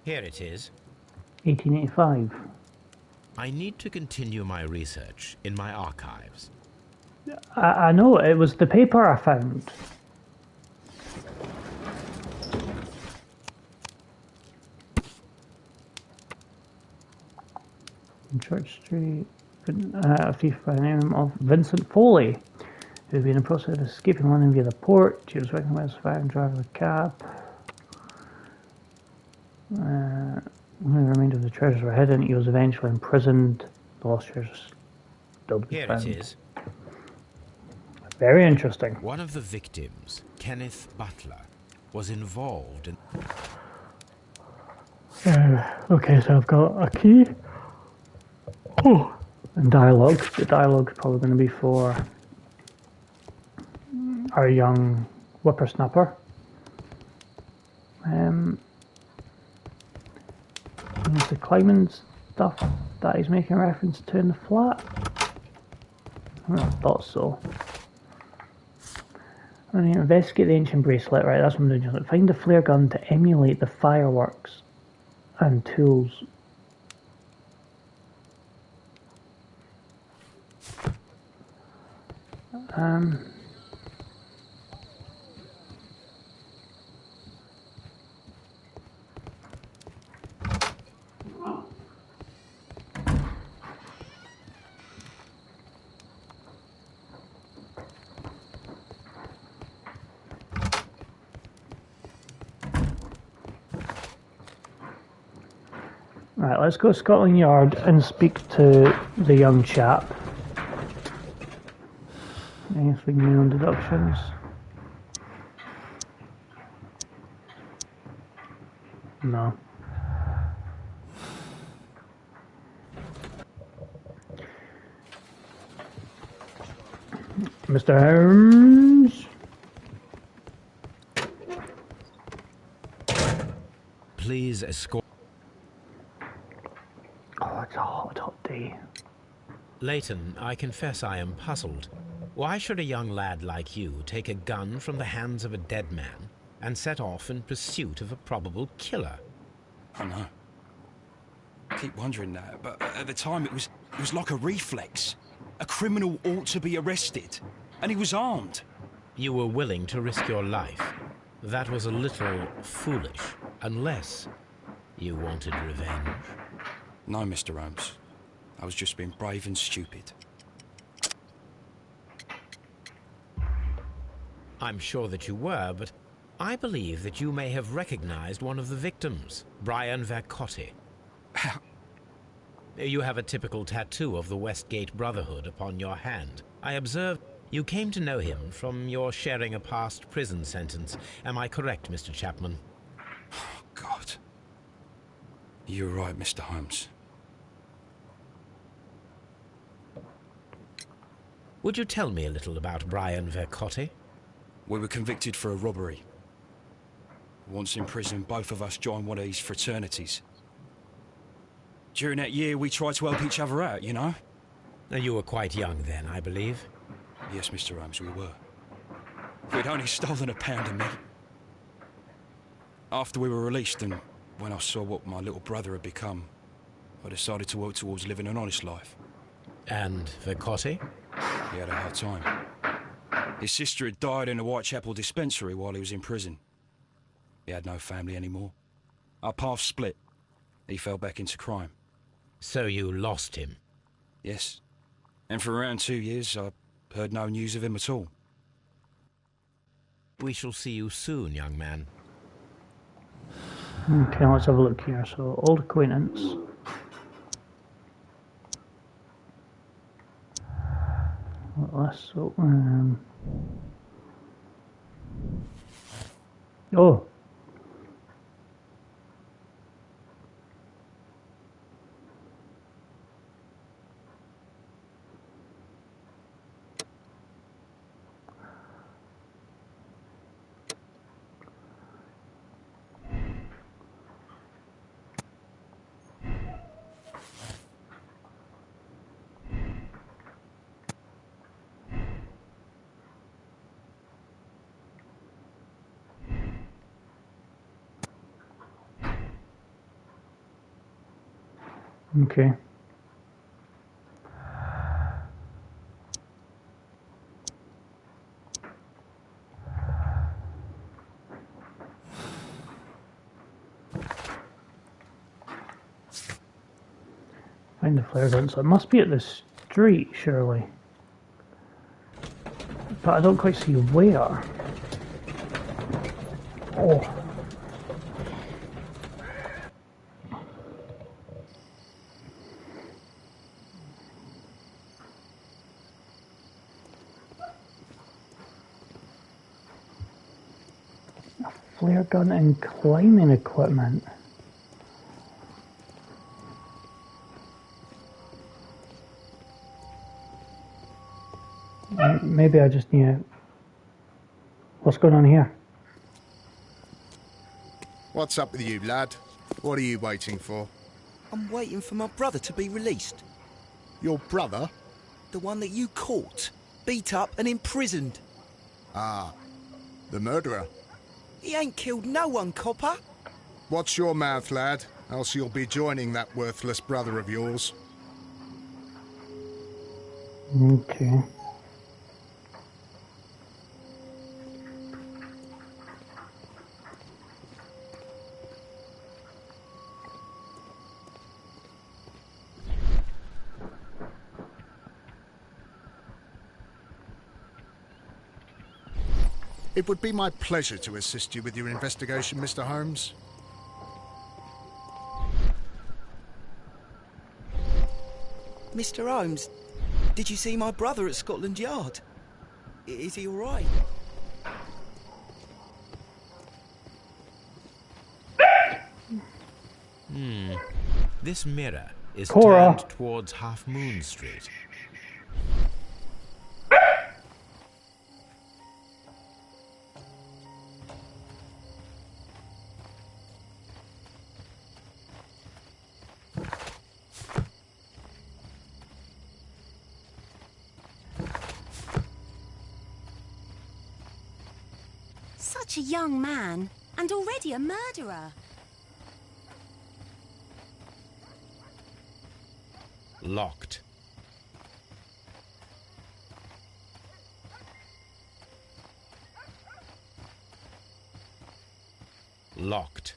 Here it is. 1885. I need to continue my research in my archives. I know, it was the paper I found. In Church Street, a thief by the name of Vincent Foley, who had been in the process of escaping London via the port. He was recognized as the driver of the cab. When the remainder of the treasures were hidden, he was eventually imprisoned. The lost treasures still to be found. Here it is. Very interesting. One of the victims, Kenneth Butler, was involved in... Okay, so I've got a key. Oh, and dialogue. The dialogue's probably going to be for our young whippersnapper. There's the climbing stuff that he's making reference to in the flat. I thought so. I mean, investigate the ancient bracelet, right, that's what I'm doing. Find a flare gun to emulate the fireworks and tools. Right, let's go to Scotland Yard and speak to the young chap. Anything new on deductions? No. Mr. Holmes? Please escort... Oh, it's a hot, hot day. Leighton, I confess I am puzzled. Why should a young lad like you take a gun from the hands of a dead man and set off in pursuit of a probable killer? I know. I keep wondering that, but at the time it was like a reflex. A criminal ought to be arrested, and he was armed. You were willing to risk your life. That was a little foolish, unless you wanted revenge. No, Mr. Holmes. I was just being brave and stupid. I'm sure that you were, but I believe that you may have recognized one of the victims, Brian Vercotti. How? You have a typical tattoo of the Westgate Brotherhood upon your hand. I observed you came to know him from your sharing a past prison sentence. Am I correct, Mr. Chapman? Oh, God. You're right, Mr. Holmes. Would you tell me a little about Brian Vercotti? We were convicted for a robbery. Once in prison, both of us joined one of these fraternities. During that year, we tried to help each other out, you know? You were quite young then, I believe. Yes, Mr. Holmes, we were. We'd only stolen a pound of meat. After we were released, and when I saw what my little brother had become, I decided to work towards living an honest life. And Vercotti? He had a hard time. His sister had died in a Whitechapel dispensary while he was in prison. He had no family anymore. Our paths split. He fell back into crime. So you lost him? Yes. And for around 2 years, I heard no news of him at all. We shall see you soon, young man. Okay, let's have a look here. So, old acquaintance. Oh. Okay. Find the flare gun, so it must be at the street, surely. But I don't quite see where. Oh. Flare gun and climbing equipment. Maybe I just need to... What's going on here? What's up with you, lad? What are you waiting for? I'm waiting for my brother to be released. Your brother? The one that you caught, beat up and imprisoned. Ah, the murderer. He ain't killed no one, copper. Watch your mouth, lad, else you'll be joining that worthless brother of yours. Okay. It would be my pleasure to assist you with your investigation, Mr. Holmes. Mr. Holmes, did you see my brother at Scotland Yard? Is he all right? This mirror is Cora. turned towards Half Moon Street. Such a young man, and already a murderer. Locked. Locked.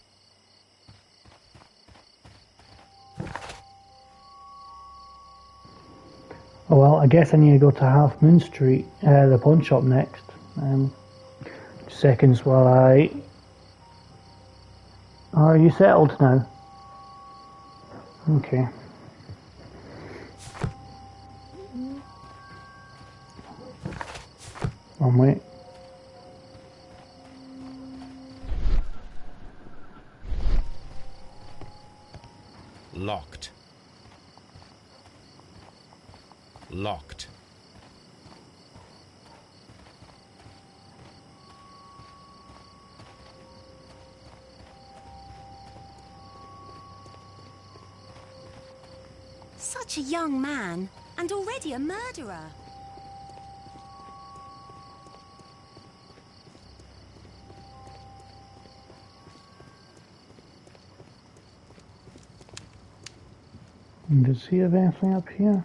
Oh well, I guess I need to go to Half Moon Street, the pawn shop next. Seconds while I... Are you settled now? Okay. One way. Locked. Locked. Such a young man, and already a murderer. Does he have anything up here?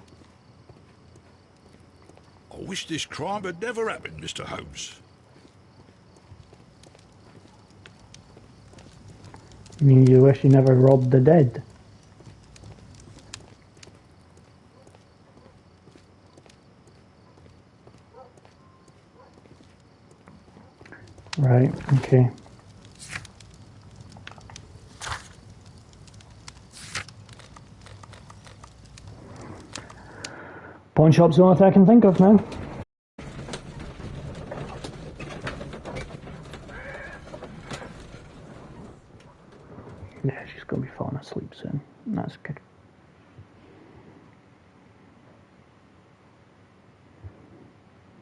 I wish this crime had never happened, Mr. Holmes. I mean, you wish you never robbed the dead? Right, okay. Pawn shop's the only thing I can think of now. Yeah, she's gonna be falling asleep soon. That's good.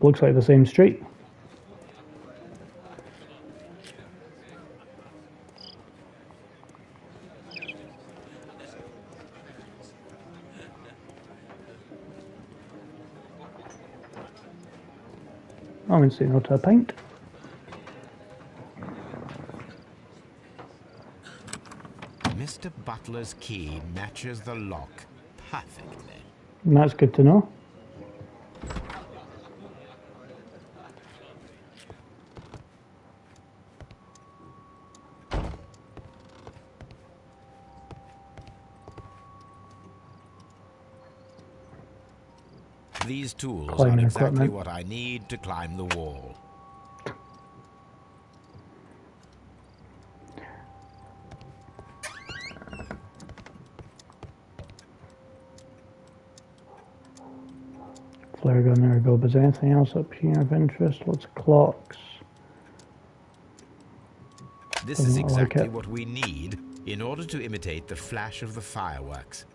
Looks like the same street. I'm going to say no to a pint. Mr. Butler's key matches the lock perfectly. And that's good to know. These tools Climbing are exactly equipment. what I need to climb the wall. Flare gun, there we go. But is there anything else up here of interest? Lots of clocks. This is Doesn't look like exactly it. what we need in order to imitate the flash of the fireworks.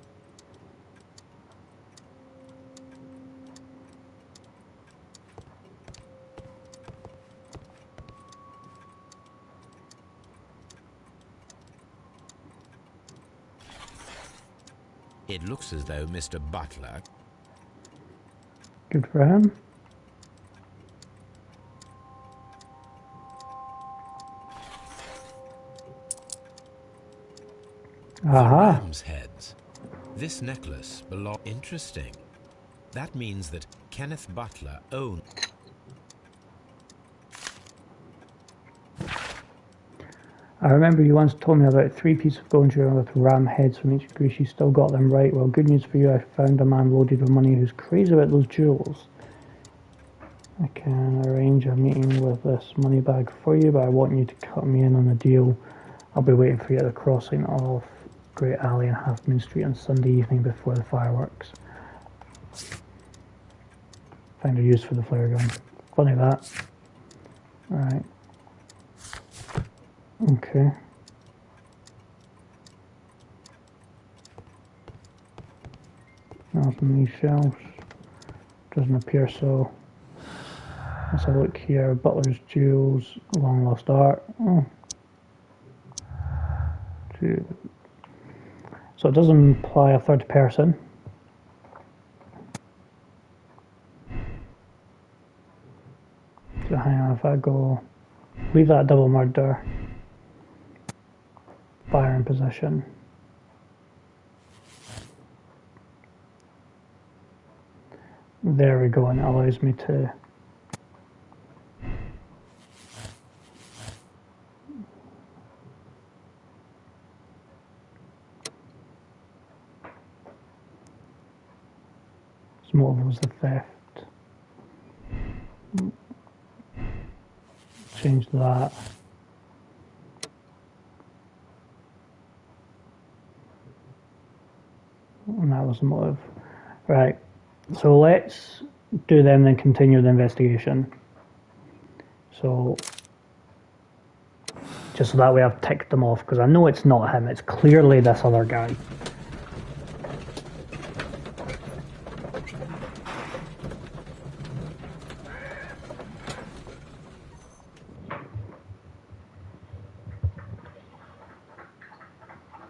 It looks as though Mr. Butler... Good for him. Aha. Ram's heads. This necklace belongs... Interesting. That means that Kenneth Butler owned... I remember you once told me about 3 pieces of gold jewelry with ram heads from each grease. You still got them right. Well, good news for you. I found a man loaded with money who's crazy about those jewels. I can arrange a meeting with this money bag for you, but I want you to cut me in on a deal. I'll be waiting for you at the crossing of Great Alley and Half Moon Street on Sunday evening before the fireworks. Find a use for the flare gun. Funny that. Alright. Okay. Nothing in these shelves. Doesn't appear so. Let's have a look here. Butler's Jewels, Long Lost Art. Oh. So it doesn't imply a third person. So hang on, if I go Leave that double murder. Fire in position. There we go, and it allows me to his motive was the theft. Change that. And that was the motive. Right. So let's do them, then continue the investigation. So, just so that way I've ticked them off, because I know it's not him, it's clearly this other guy.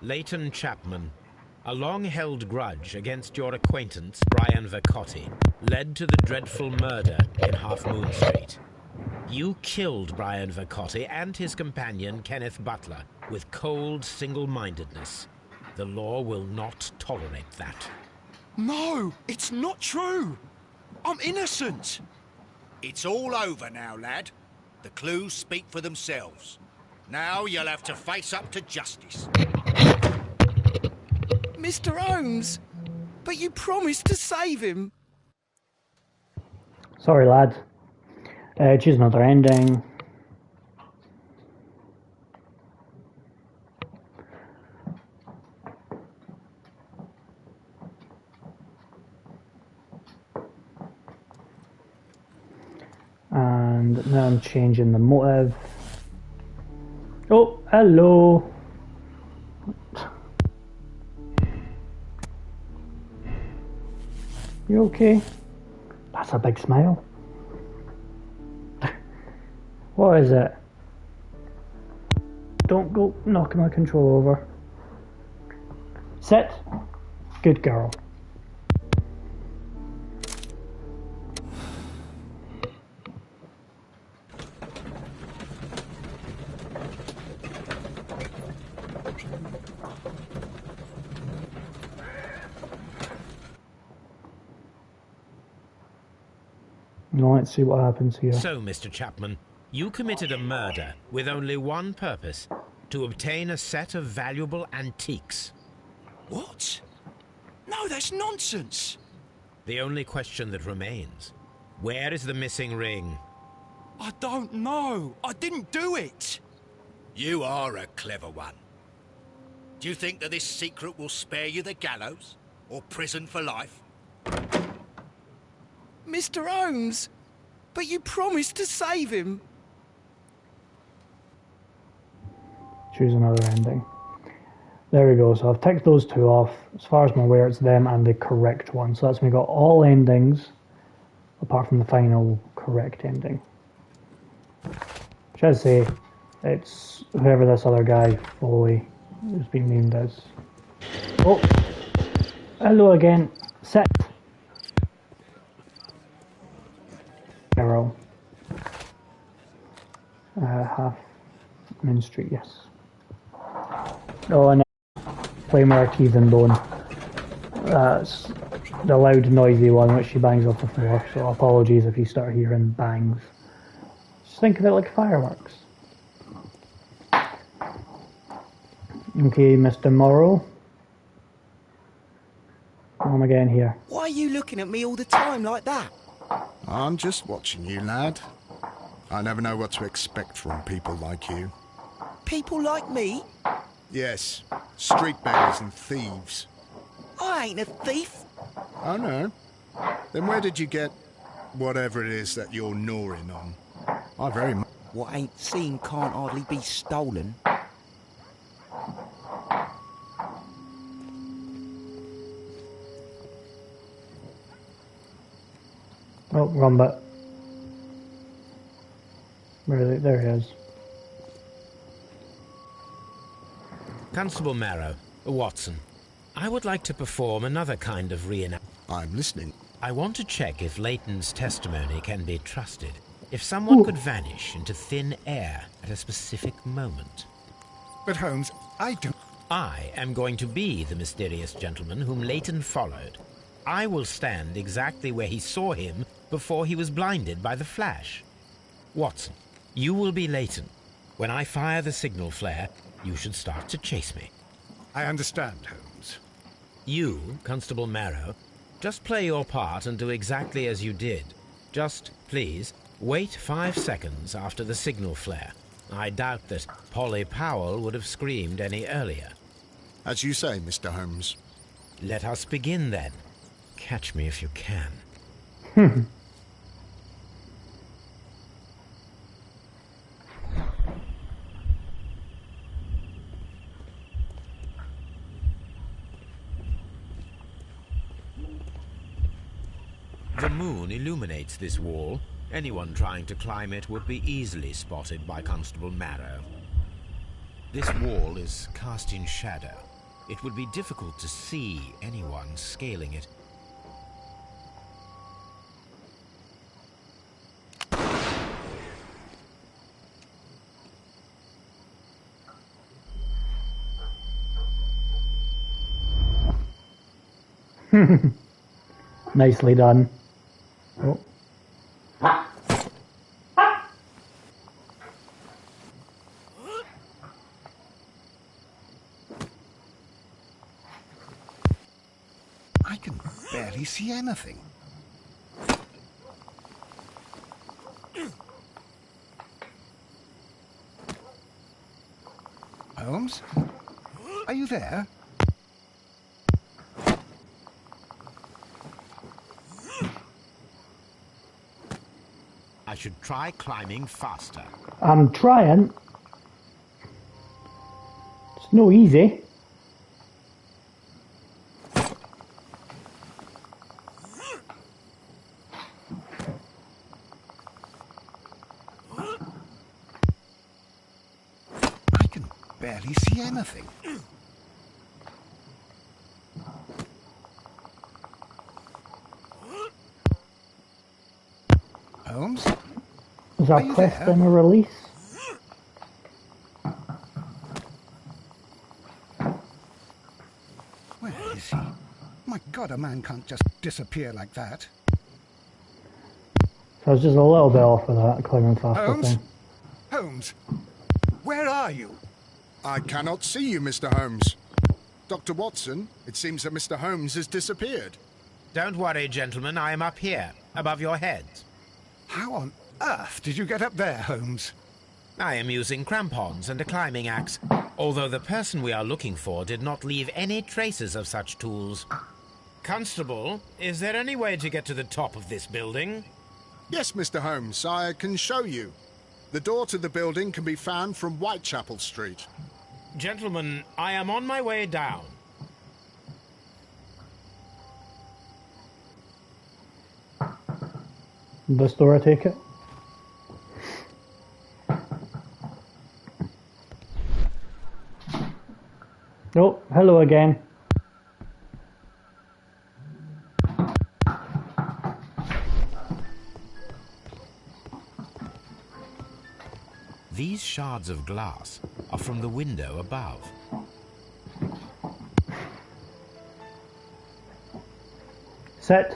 Leighton Chapman, a long-held grudge against your acquaintance, Brian Vercotti, led to the dreadful murder in Half Moon Street. You killed Brian Vercotti and his companion, Kenneth Butler, with cold single-mindedness. The law will not tolerate that. No, it's not true. I'm innocent. It's all over now, lad. The clues speak for themselves. Now you'll have to face up to justice. Mr. Holmes, but you promised to save him. Sorry, lad. Choose another ending. And now I'm changing the motive. Oh, hello. You okay? That's a big smile. What is it? Don't go knocking my control over. Sit. Good girl. Now let's see what happens here. So, Mr. Chapman, you committed a murder with only one purpose: to obtain a set of valuable antiques. What? No, that's nonsense. The only question that remains: where is the missing ring? I don't know. I didn't do it. You are a clever one. Do you think that this secret will spare you the gallows or prison for life? Mr. Holmes, but you promised to save him. Choose another ending. There we go. So I've ticked those two off. As far as I'm aware, it's them and the correct one. So that's me got all endings apart from the final correct ending. Should I say it's whoever this other guy Foley has been named as. Oh, hello again. Sit. Arrow. Half Moon Street, yes. Oh, and play more teeth and bone. That's the loud, noisy one which she bangs off the floor. So apologies if you start hearing bangs. Just think of it like fireworks. Okay, Mr. Morrow. I'm again here. Why are you looking at me all the time like that? I'm just watching you, lad. I never know what to expect from people like you. People like me? Yes, street beggars and thieves. I ain't a thief. Oh, no? Then where did you get whatever it is that you're gnawing on? I very much... What ain't seen can't hardly be stolen. Oh, wrong bit. Really, there he is. Constable Marrow, Watson, I would like to perform another kind of reenactment. I'm listening. I want to check if Leighton's testimony can be trusted. If someone could vanish into thin air at a specific moment. But Holmes, I don't... I am going to be the mysterious gentleman whom Leighton followed. I will stand exactly where he saw him before he was blinded by the flash. Watson, you will be Leighton. When I fire the signal flare, you should start to chase me. I understand, Holmes. You, Constable Marrow, just play your part and do exactly as you did. Just, please, wait 5 seconds after the signal flare. I doubt that Polly Powell would have screamed any earlier. As you say, Mr. Holmes. Let us begin then. Catch me if you can. The moon illuminates this wall. Anyone trying to climb it would be easily spotted by Constable Marrow. This wall is cast in shadow. It would be difficult to see anyone scaling it. Nicely done. Oh. I can barely see anything. Holmes? Are you there? I should try climbing faster. I'm trying. It's no easy. I can barely see anything. Holmes? Is that press then a release? Where is he? My God, a man can't just disappear like that. So I was just a little bit off with that climbing faster Holmes? thing. Holmes? Where are you? I cannot see you, Mr. Holmes. Dr. Watson, it seems that Mr. Holmes has disappeared. Don't worry, gentlemen. I am up here, above your heads. How on earth did you get up there, Holmes? I am using crampons and a climbing axe, although the person we are looking for did not leave any traces of such tools. Constable, is there any way to get to the top of this building? Yes, Mr. Holmes, I can show you. The door to the building can be found from Whitechapel Street. Gentlemen, I am on my way down. This door, I take it. Oh, hello again. These shards of glass are from the window above. Set.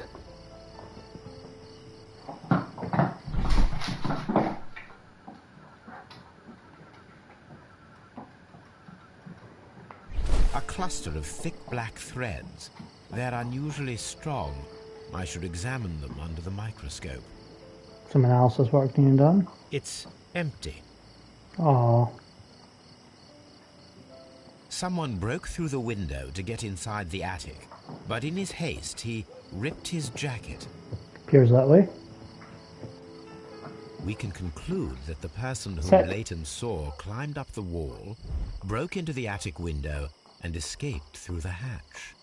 A cluster of thick black threads. They're unusually strong. I should examine them under the microscope. Some analysis work being done. It's empty. Oh. Someone broke through the window to get inside the attic, but in his haste he ripped his jacket. Appears that way. We can conclude that the person whom Set. Leighton saw climbed up the wall, broke into the attic window, and escaped through the hatch.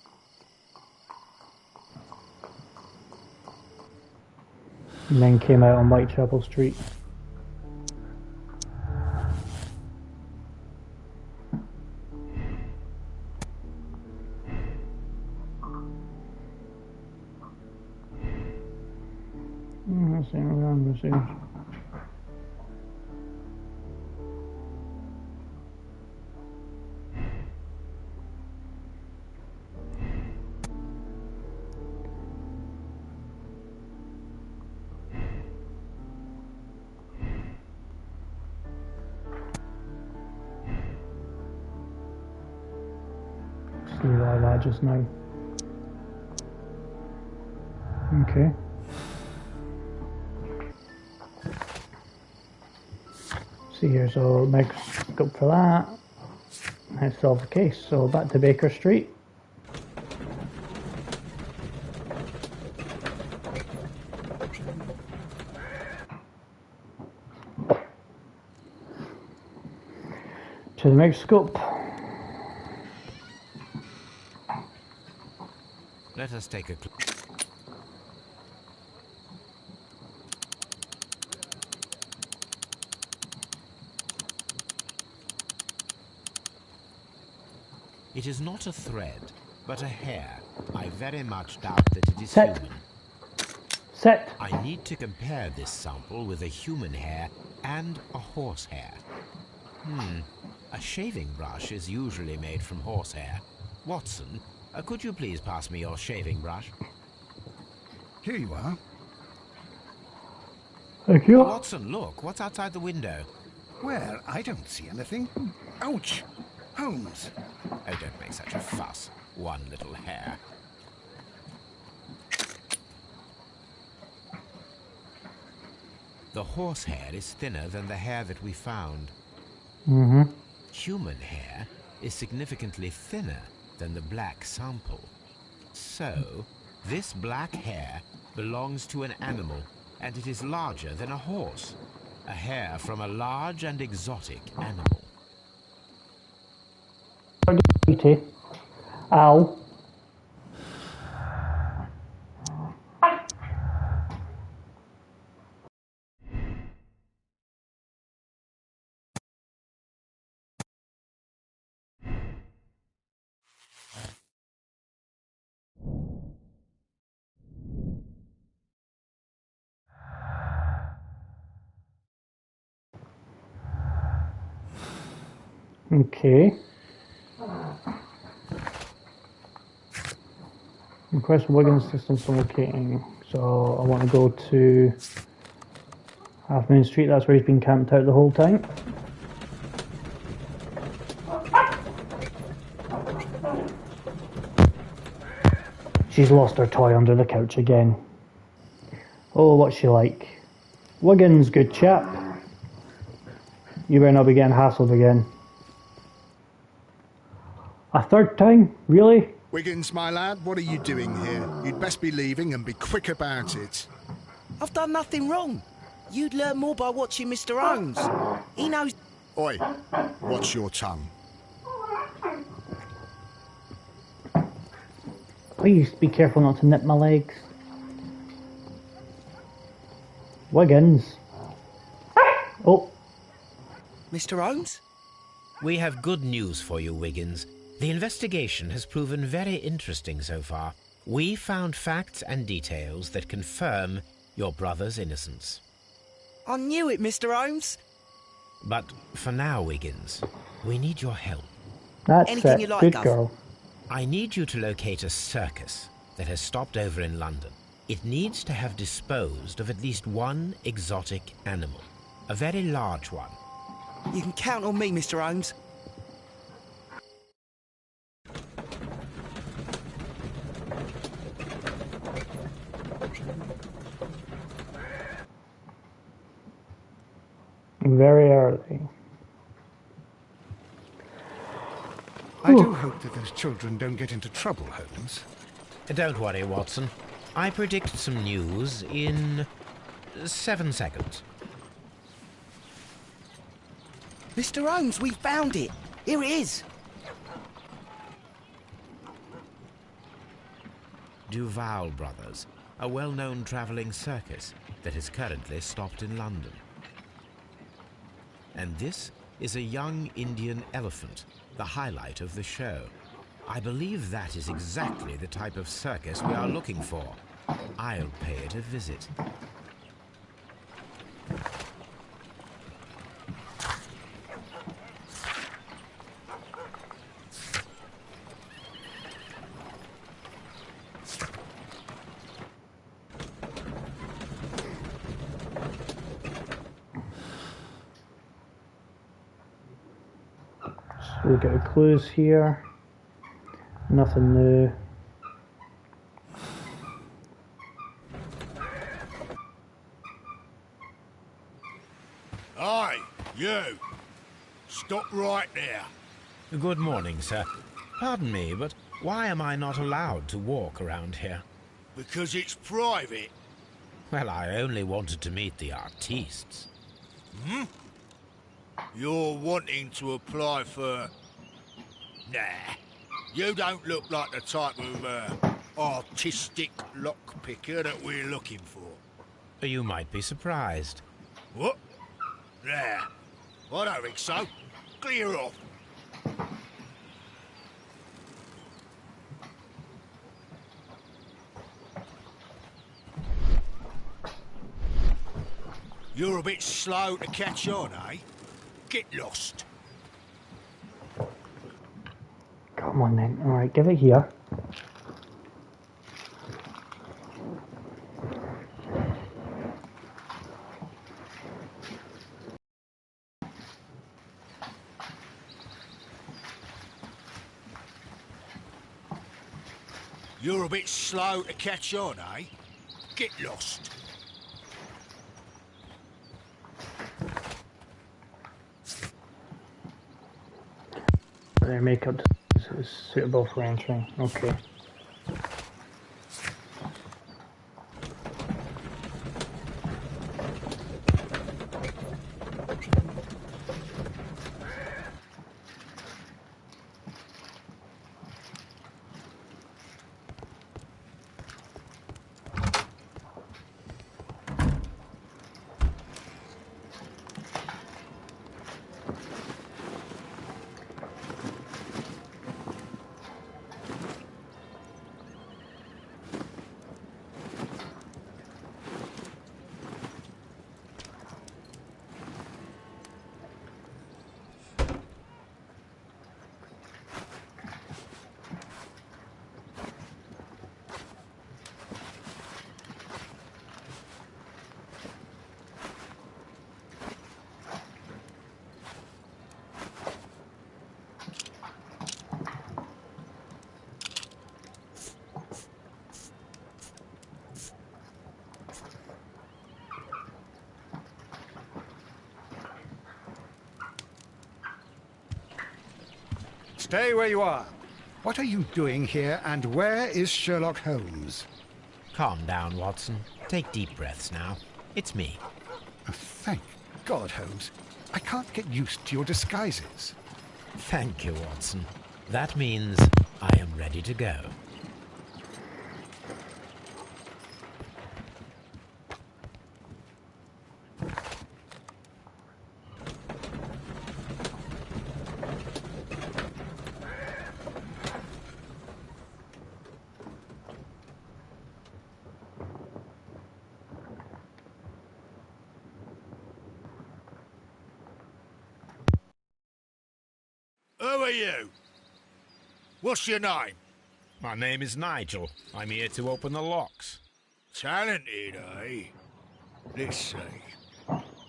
And then came out on Whitechapel Street. Let's see, realize that just now. Okay. See here, so microscope for that. Let's solve the case. So back to Baker Street. To the microscope. Let us take a It is not a thread, but a hair. I very much doubt that it is Set. human. Set. I need to compare this sample with a human hair and a horse hair. A shaving brush is usually made from horsehair. Watson, could you please pass me your shaving brush? Here you are. Thank you. Watson, look, what's outside the window? Well, I don't see anything. Ouch! Holmes! Oh, don't make such a fuss. One little hair. The horsehair is thinner than the hair that we found. Human hair is significantly thinner than the black sample. So, this black hair belongs to an animal, and it is larger than a horse. A hair from a large and exotic animal. Ow. Okay. Request Wiggins distance from locating. So I want to go to Half Moon Street. That's where he's been camped out the whole time. She's lost her toy under the couch again. Oh, what's she like? Wiggins, good chap. You better not be getting hassled again. A third time? Really? Wiggins, my lad, what are you doing here? You'd best be leaving and be quick about it. I've done nothing wrong. You'd learn more by watching Mr. Holmes. He knows... Oi, watch your tongue. Please be careful not to nip my legs. Wiggins. Oh. Mr. Holmes? We have good news for you, Wiggins. The investigation has proven very interesting so far. We found facts and details that confirm your brother's innocence. I knew it, Mr. Holmes. But for now, Wiggins, we need your help. That's Anything it. you like, Good Gov. girl. I need you to locate a circus that has stopped over in London. It needs to have disposed of at least one exotic animal. A very large one. You can count on me, Mr. Holmes. Very early. I do hope that those children don't get into trouble, Holmes. Don't worry, Watson. I predict some news in 7 seconds. Mr. Holmes, we found it. Here it is. Duval Brothers, a well-known travelling circus that is currently stopped in London. And this is a young Indian elephant, the highlight of the show. I believe that is exactly the type of circus we are looking for. I'll pay it a visit. So we'll get the clues here. Nothing new. Aye, you. Stop right there. Good morning, sir. Pardon me, but why am I not allowed to walk around here? Because it's private. Well, I only wanted to meet the artistes. Hmm? You're wanting to apply for... Nah. You don't look like the type of, artistic lockpicker that we're looking for. You might be surprised. What? Nah. I don't think so. Clear off. You're a bit slow to catch on, eh? Get lost. Come on then. Alright, give it here. You're a bit slow to catch on, eh? Get lost. Their makeup is suitable for entering. Okay. Stay where you are. What are you doing here, and where is Sherlock Holmes? Calm down, Watson. Take deep breaths now. It's me. Oh, thank God, Holmes. I can't get used to your disguises. Thank you, Watson. That means I am ready to go. Who are you? What's your name? My name is Nigel. I'm here to open the locks. Talented, eh? Let's see.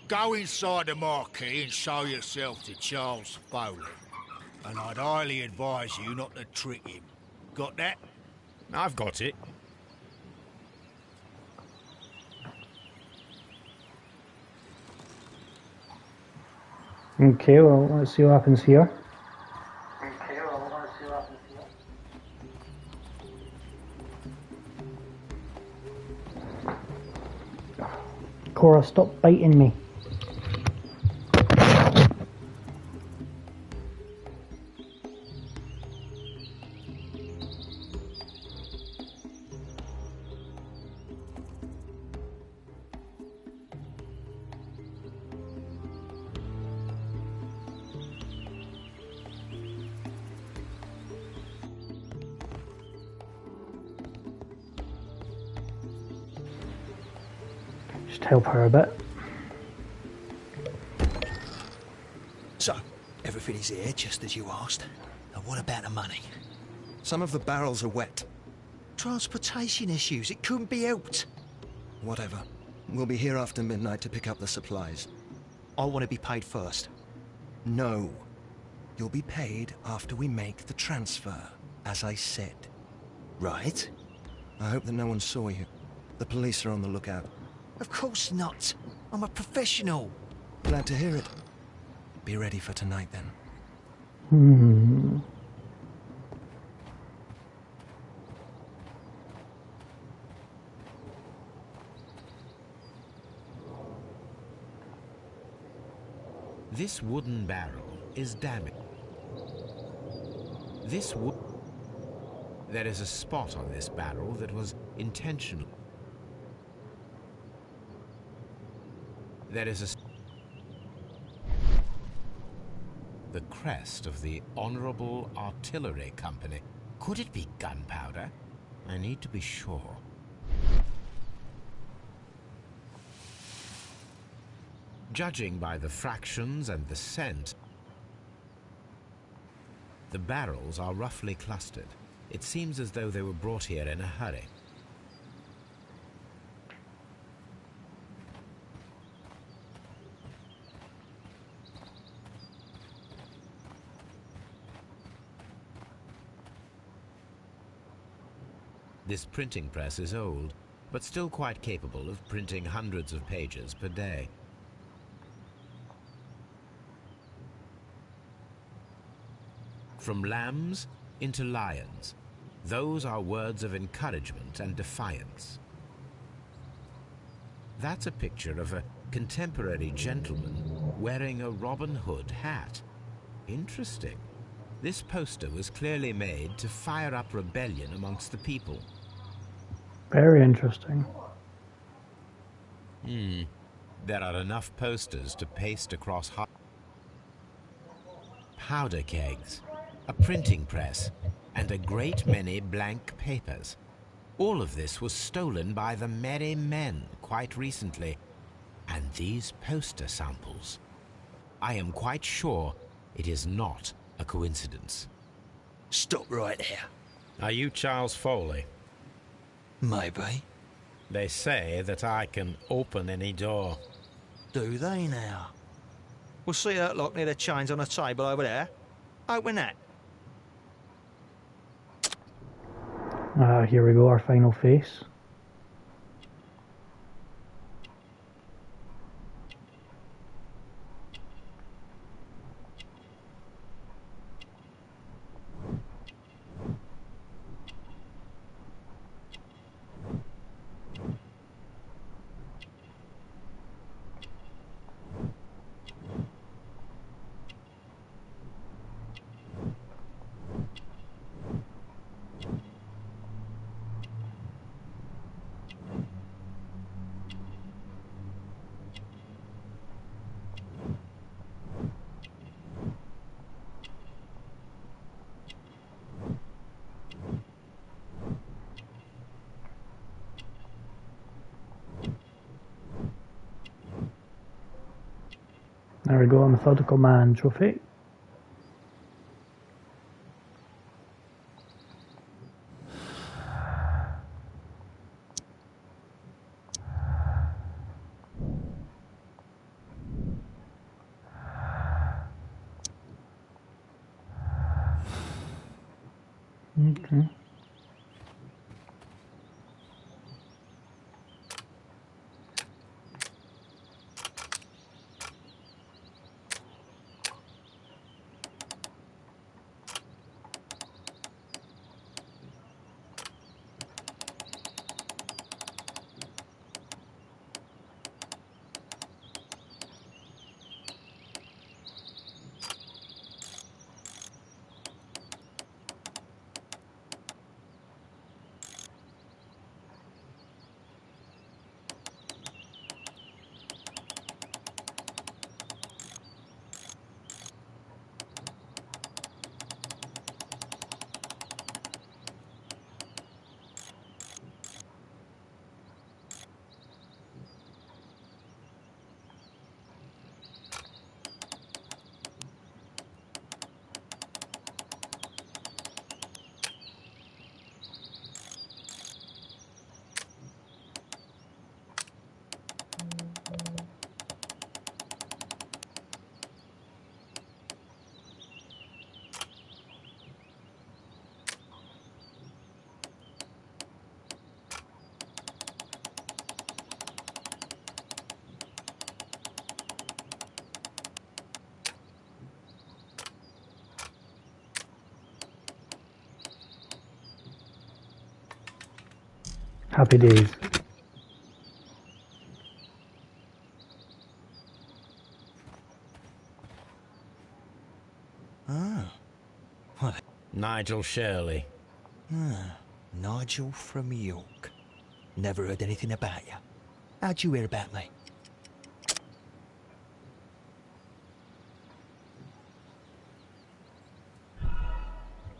Go inside the marquee and show yourself to Charles Foley. And I'd highly advise you not to trick him. Got that? I've got it. Okay, well, let's see what happens here. Cora, stop biting me. Just help her a bit. So, everything is here, just as you asked. And what about the money? Some of the barrels are wet. Transportation issues, it couldn't be helped. Whatever. We'll be here after midnight to pick up the supplies. I want to be paid first. No. You'll be paid after we make the transfer. as I said. Right. I hope that no one saw you. The police are on the lookout. Of course not. I'm a professional. Glad to hear it. Be ready for tonight, then. This wooden barrel is damaged. There is a spot on this barrel that was intentional. The crest of the Honorable Artillery Company. Could it be gunpowder? I need to be sure. Judging by the fractions and the scent, the barrels are roughly clustered. It seems as though they were brought here in a hurry. This printing press is old, but still quite capable of printing hundreds of pages per day. From lambs into lions, those are words of encouragement and defiance. That's a picture of a contemporary gentleman wearing a Robin Hood hat. Interesting. This poster was clearly made to fire up rebellion amongst the people. Very interesting. There are enough posters to paste across powder kegs, a printing press, and a great many blank papers. All of this was stolen by the Merry Men quite recently. And these poster samples. I am quite sure it is not a coincidence. Stop right there. Are you Charles Foley? Maybe. They say that I can open any door. Do they now? We'll see that lock near the chains on the table over there. Open that. Here we go, our final face. There we go, a methodical man trophy. Okay. Happy days. Nigel Shirley. Nigel from York. Never heard anything about you. How'd you hear about me?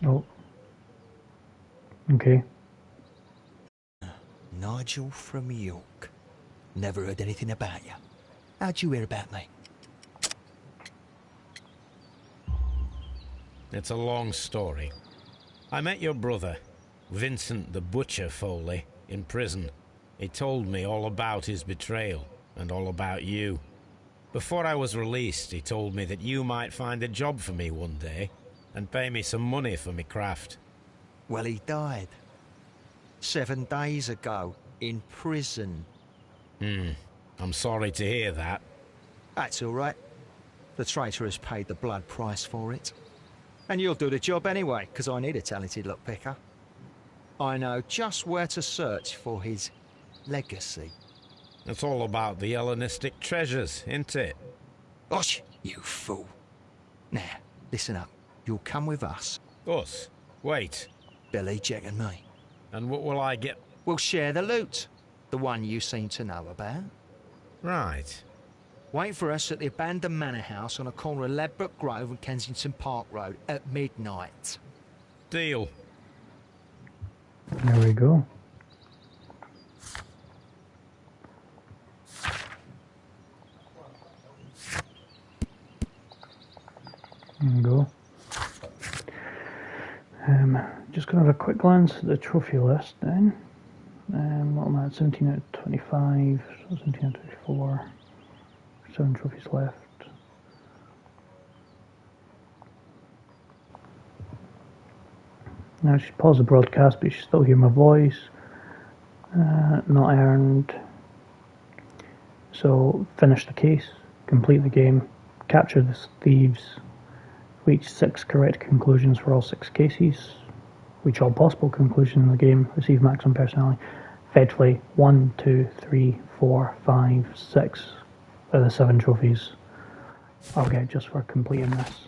Oh. Okay. Nigel from York. Never heard anything about you. How'd you hear about me? It's a long story. I met your brother, Vincent the Butcher Foley, in prison. He told me all about his betrayal and all about you. Before I was released, he told me that you might find a job for me one day and pay me some money for me craft. Well, he died 7 days ago in prison. I'm sorry to hear that. That's all right. The traitor has paid the blood price for it. And you'll do the job anyway, because I need a talented lockpicker. I know just where to search for his legacy. It's all about the Hellenistic treasures, isn't it? Gosh, you fool. Now, listen up. You'll come with us. Us? Wait. Billy, Jack and me. And what will I get? We'll share the loot. The one you seem to know about. Right. Wait for us at the abandoned manor house on a corner of Ladbroke Grove and Kensington Park Road at midnight. Deal. There we go. There we go. Just going to have a quick glance at the trophy list then. What am I at? 17 out of 25, 17 out of 24. 7 trophies left. Now she's paused the broadcast, but you still hear my voice. Not earned. So finish the case, complete the game, capture the thieves, reach 6 correct conclusions for all 6 cases, reach all possible conclusions in the game, receive maximum personality. Effectively 1, 2, 3, 4, 5, 6 of the 7 trophies I'll get just for completing this.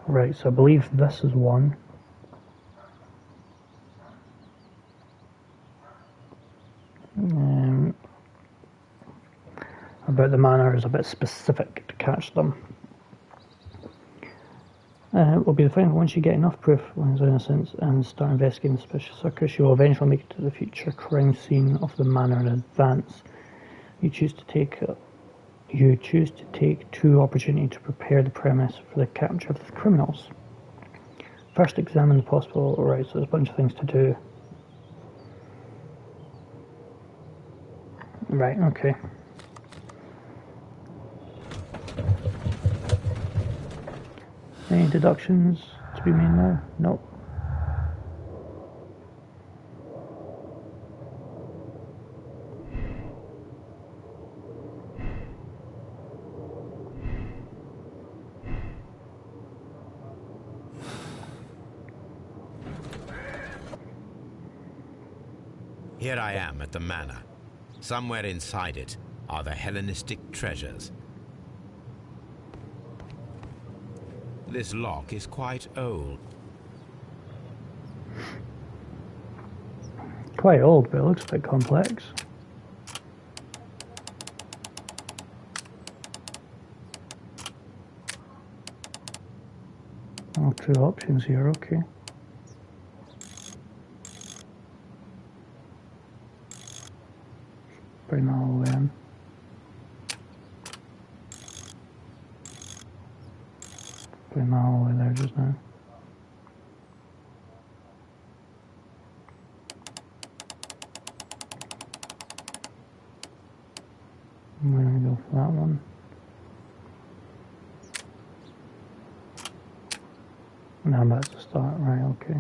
Right, so I believe this is one. About the manor is a bit specific to catch them. Will be the final. Once you get enough proof of his innocence and start investigating the suspicious circus, you will eventually make it to the future crime scene of the manor in advance. You choose to take 2 opportunities to prepare the premise for the capture of the criminals. First, examine the possible. Right, so there's a bunch of things to do. Right, okay. Any deductions to be made now? Nope. Here I am at the manor. Somewhere inside it are the Hellenistic treasures. This lock is quite old. Quite old, but it looks a bit complex. Oh, 2 options here, okay. Bring that all the way in. Bring that all the way there just now. I'm going to go for that one. Now that's the start, right, okay.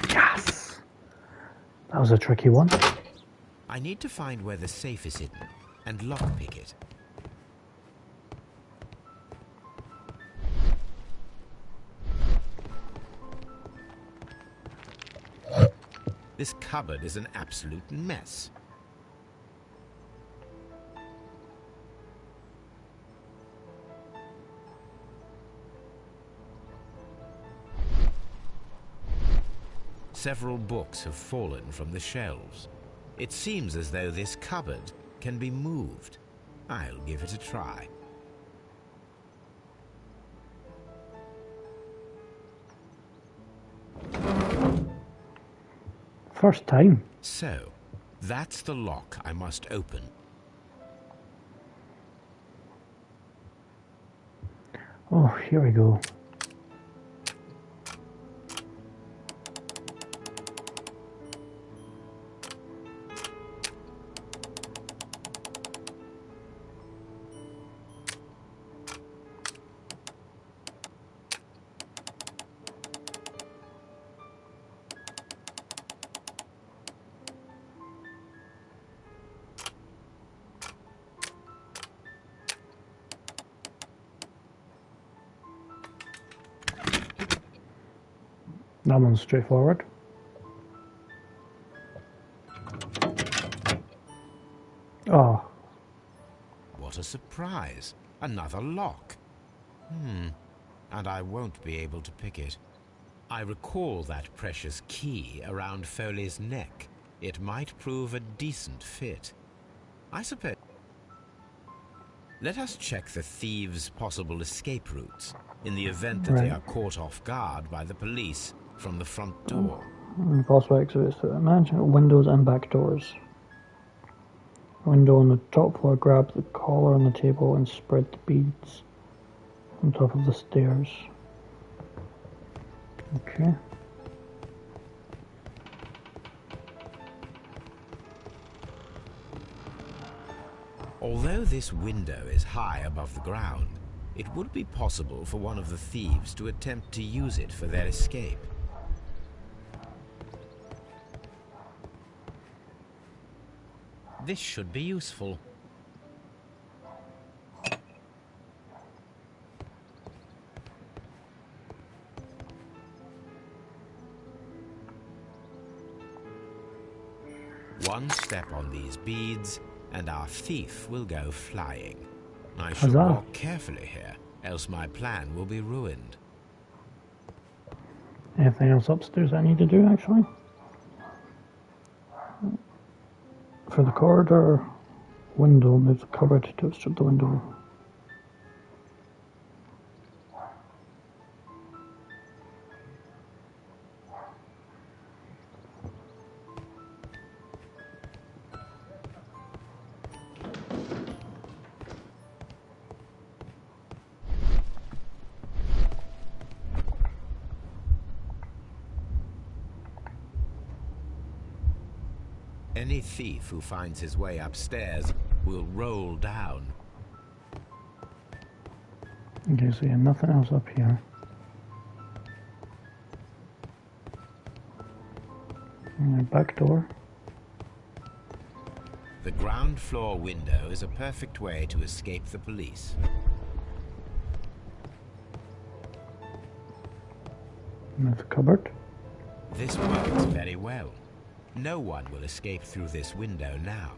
Yes! That was a tricky one. I need to find where the safe is hidden and lockpick it. This cupboard is an absolute mess. Several books have fallen from the shelves. It seems as though this cupboard can be moved. I'll give it a try. First time. So, that's the lock I must open. Oh, here we go. That one's straightforward. Oh. What a surprise. Another lock. And I won't be able to pick it. I recall that precious key around Foley's neck. It might prove a decent fit. I suppose... Let us check the thieves' possible escape routes in the event that they are caught off guard by the police from the front door. Possible exits to imagine windows and back doors. Window on the top floor, grab the collar on the table and spread the beads on top of the stairs. Okay. Although this window is high above the ground, it would be possible for one of the thieves to attempt to use it for their escape. This should be useful. One step on these beads, and our thief will go flying. I should walk carefully here, else my plan will be ruined. Anything else upstairs I need to do, actually? For the corridor window, move the cupboard to obstruct the window. Any thief who finds his way upstairs will roll down. Okay, so yeah, nothing else up here. And the back door. The ground floor window is a perfect way to escape the police. And the cupboard. This works very well. No one will escape through this window now.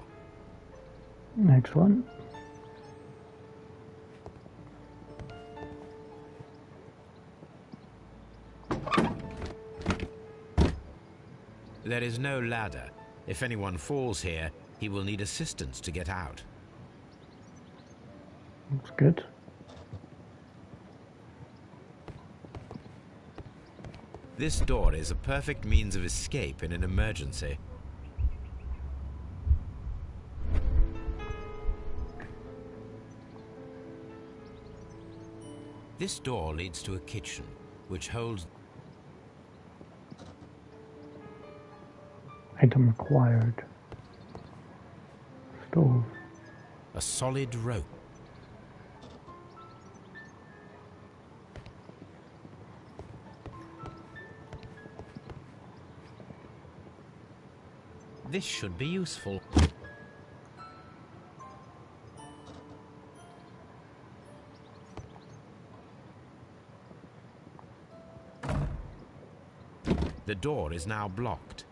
Next one. There is no ladder. If anyone falls here, he will need assistance to get out. That's good. This door is a perfect means of escape in an emergency. This door leads to a kitchen, which holds... Item required. Stove. a solid rope. This should be useful. The door is now blocked.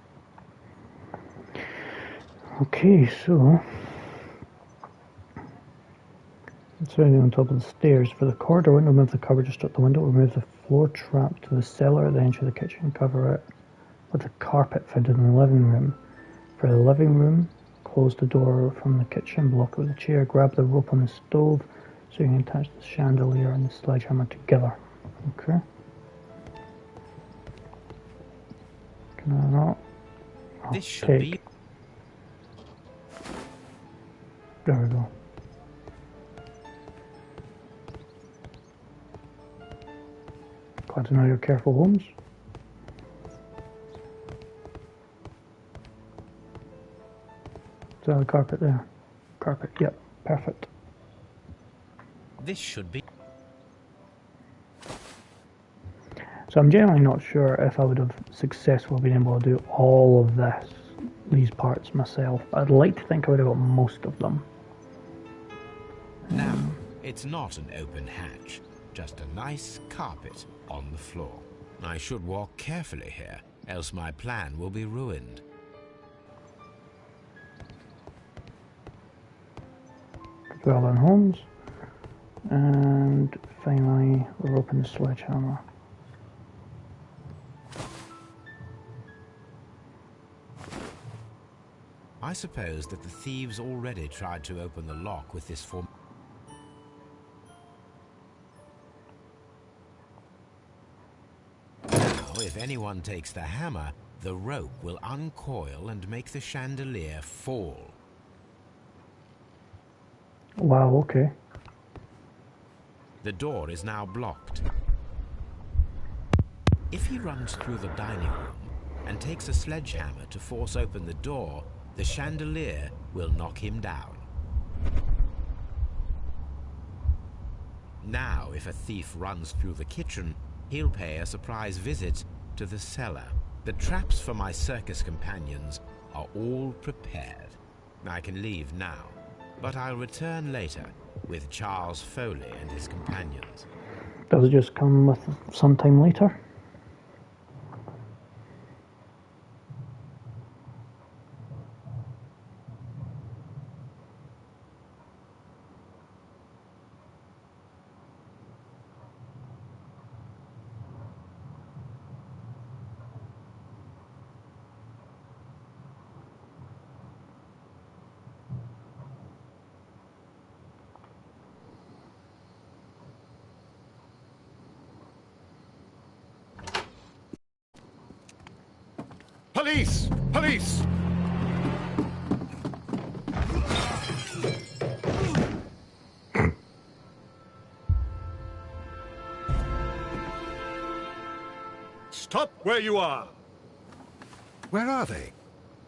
Okay, so it's ready on top of the stairs. For the corridor window, remove the cover to strut the window. Remove the floor trap to the cellar, then enter the kitchen, cover it with the carpet found in the living room. For the living room, close the door from the kitchen, block it with a chair, grab the rope on the stove so you can attach the chandelier and the sledgehammer together. Okay. Can I not? This should be... There we go. Glad to know you're careful, Holmes. Is that the carpet there? Carpet, yep, perfect. This should be... So I'm generally not sure if I would have successfully been able to do all of these parts myself. I'd like to think I would have got most of them. Now, it's not an open hatch, just a nice carpet on the floor. I should walk carefully here, else my plan will be ruined. Well done, Holmes. And finally, we'll open the sledgehammer. I suppose that the thieves already tried to open the lock with this form. Now, if anyone takes the hammer, the rope will uncoil and make the chandelier fall. Wow, okay. The door is now blocked. If he runs through the dining room and takes a sledgehammer to force open the door, the chandelier will knock him down. Now, if a thief runs through the kitchen, he'll pay a surprise visit to the cellar. The traps for my circus companions are all prepared. I can leave now, but I'll return later with Charles Foley and his companions. Does it just come with some time later? Police! Police! Stop where you are! Where are they?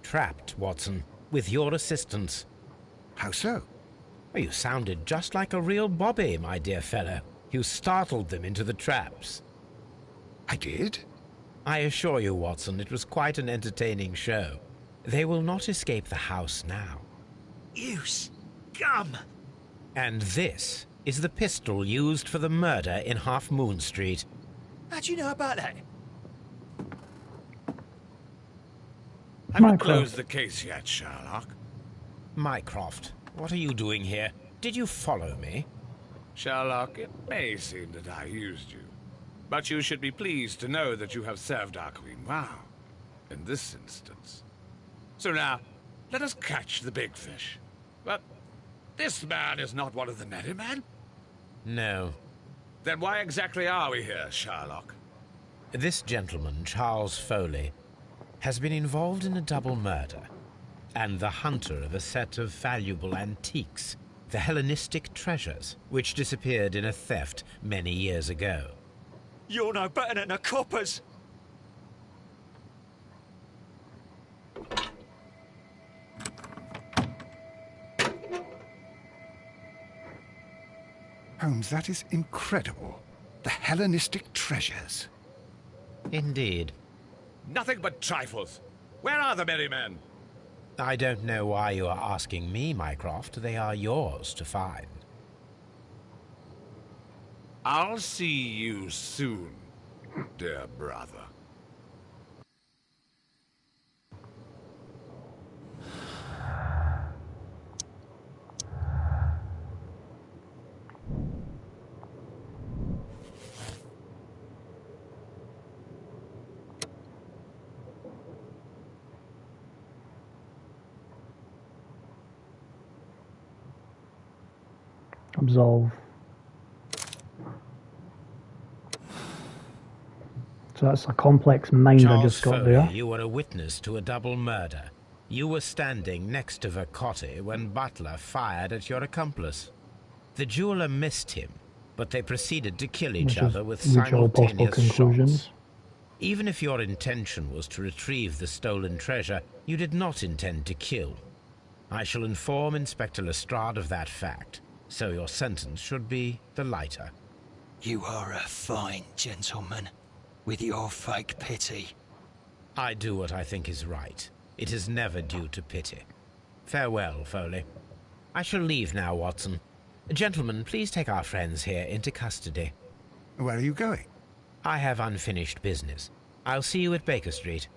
Trapped, Watson, with your assistance. How so? You sounded just like a real bobby, my dear fellow. You startled them into the traps. I did? I assure you, Watson, it was quite an entertaining show. They will not escape the house now. You scum! And this is the pistol used for the murder in Half Moon Street. How'd you know about that? Have you Mycroft. closed the case yet, Sherlock? Mycroft, what are you doing here? Did you follow me? Sherlock, it may seem that I used you, but you should be pleased to know that you have served our Queen well. in this instance. So now, let us catch the big fish. But this man is not one of the merry men? No. Then why exactly are we here, Sherlock? This gentleman, Charles Foley, has been involved in a double murder, and the hunter of a set of valuable antiques, the Hellenistic treasures, which disappeared in a theft many years ago. You're no better than the coppers! Holmes, that is incredible. The Hellenistic treasures. Indeed. Nothing but trifles. Where are the merry men? I don't know why you are asking me, Mycroft. They are yours to find. I'll see you soon, dear brother. Absolve. So that's a complex mind I just got Foley, there. you were a witness to a double murder. You were standing next to Vercotti when Butler fired at your accomplice. The jeweler missed him, but they proceeded to kill each other with Reach all possible simultaneous conclusions. shots. Even if your intention was to retrieve the stolen treasure, you did not intend to kill. I shall inform Inspector Lestrade of that fact, so your sentence should be the lighter. You are a fine gentleman, with your fake pity. I do what I think is right. It is never due to pity. Farewell, Foley. I shall leave now, Watson. Gentlemen, please take our friends here into custody. Where are you going? I have unfinished business. I'll see you at Baker Street.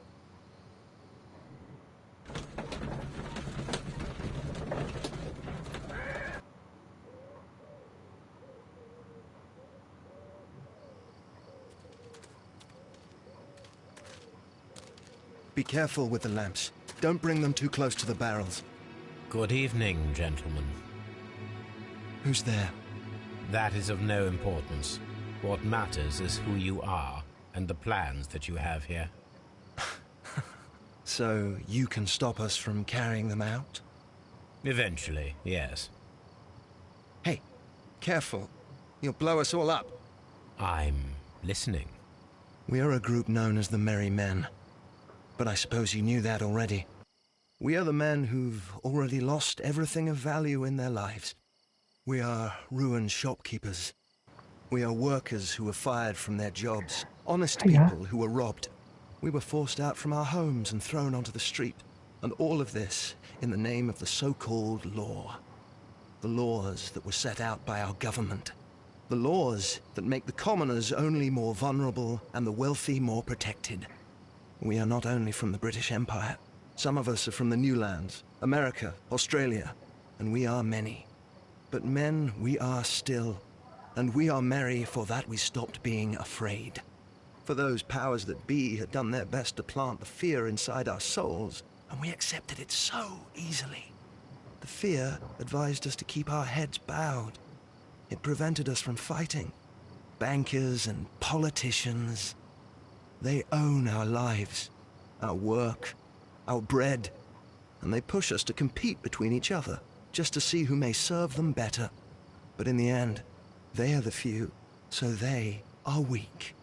Be careful with the lamps. Don't bring them too close to the barrels. Good evening, gentlemen. Who's there? That is of no importance. What matters is who you are and the plans that you have here. So you can stop us from carrying them out? Eventually, yes. Hey, careful. You'll blow us all up. I'm listening. We are a group known as the Merry Men. But I suppose you knew that already. We are the men who've already lost everything of value in their lives. We are ruined shopkeepers. We are workers who were fired from their jobs. Honest people who were robbed. We were forced out from our homes and thrown onto the street. And all of this in the name of the so-called law. The laws that were set out by our government. The laws that make the commoners only more vulnerable and the wealthy more protected. We are not only from the British Empire. Some of us are from the New Lands, America, Australia, and we are many. But men we are still, and we are merry for that we stopped being afraid. For those powers that be had done their best to plant the fear inside our souls, and we accepted it so easily. The fear advised us to keep our heads bowed. It prevented us from fighting. Bankers and politicians, they own our lives, our work, our bread, and they push us to compete between each other, just to see who may serve them better. But in the end, they are the few, so they are weak.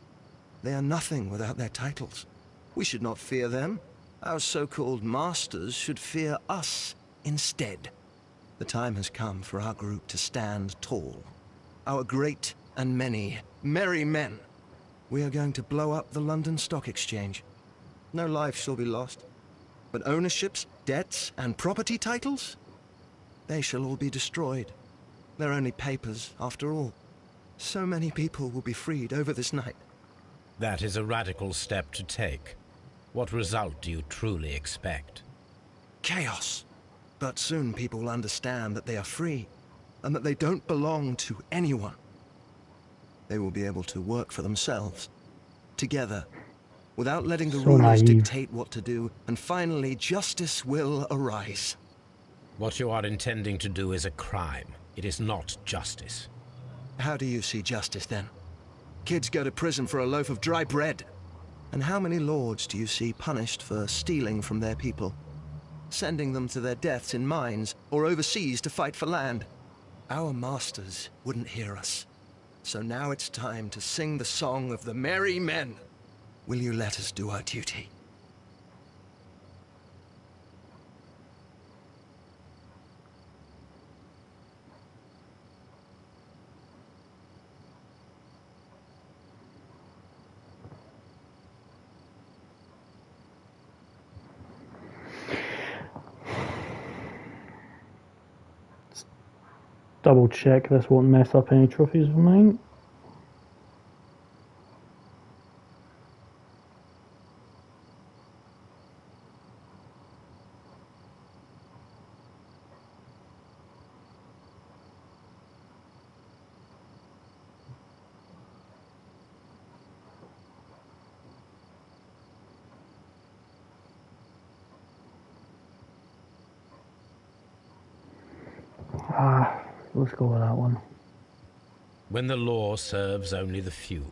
They are nothing without their titles. We should not fear them. Our so-called masters should fear us instead. The time has come for our group to stand tall. Our great and many merry men. We are going to blow up the London Stock Exchange. No life shall be lost. But ownerships, debts, and property titles? They shall all be destroyed. They're only papers, after all. So many people will be freed over this night. That is a radical step to take. What result do you truly expect? Chaos. But soon people will understand that they are free, and that they don't belong to anyone. They will be able to work for themselves. Together, without letting the So rulers naive. dictate what to do, and finally justice will arise. What you are intending to do is a crime. It is not justice. How do you see justice, then? Kids go to prison for a loaf of dry bread. And how many lords do you see punished for stealing from their people? Sending them to their deaths in mines or overseas to fight for land? Our masters wouldn't hear us. So now it's time to sing the song of the merry men. Will you let us do our duty? Double check this won't mess up any trophies of mine. Let's go with that one. When the law serves only the few,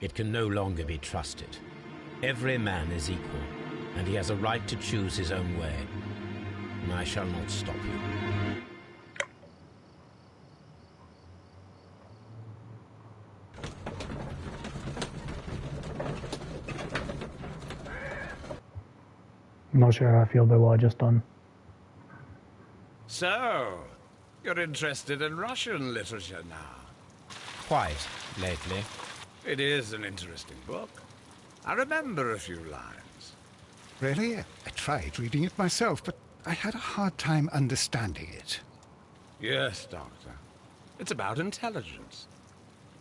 it can no longer be trusted. Every man is equal, and he has a right to choose his own way. And I shall not stop you. I'm not sure how I feel about what I just done. So, you're interested in Russian literature now? Quite, lately. It is an interesting book. I remember a few lines. Really? I tried reading it myself, but I had a hard time understanding it. Yes, Doctor. It's about intelligence.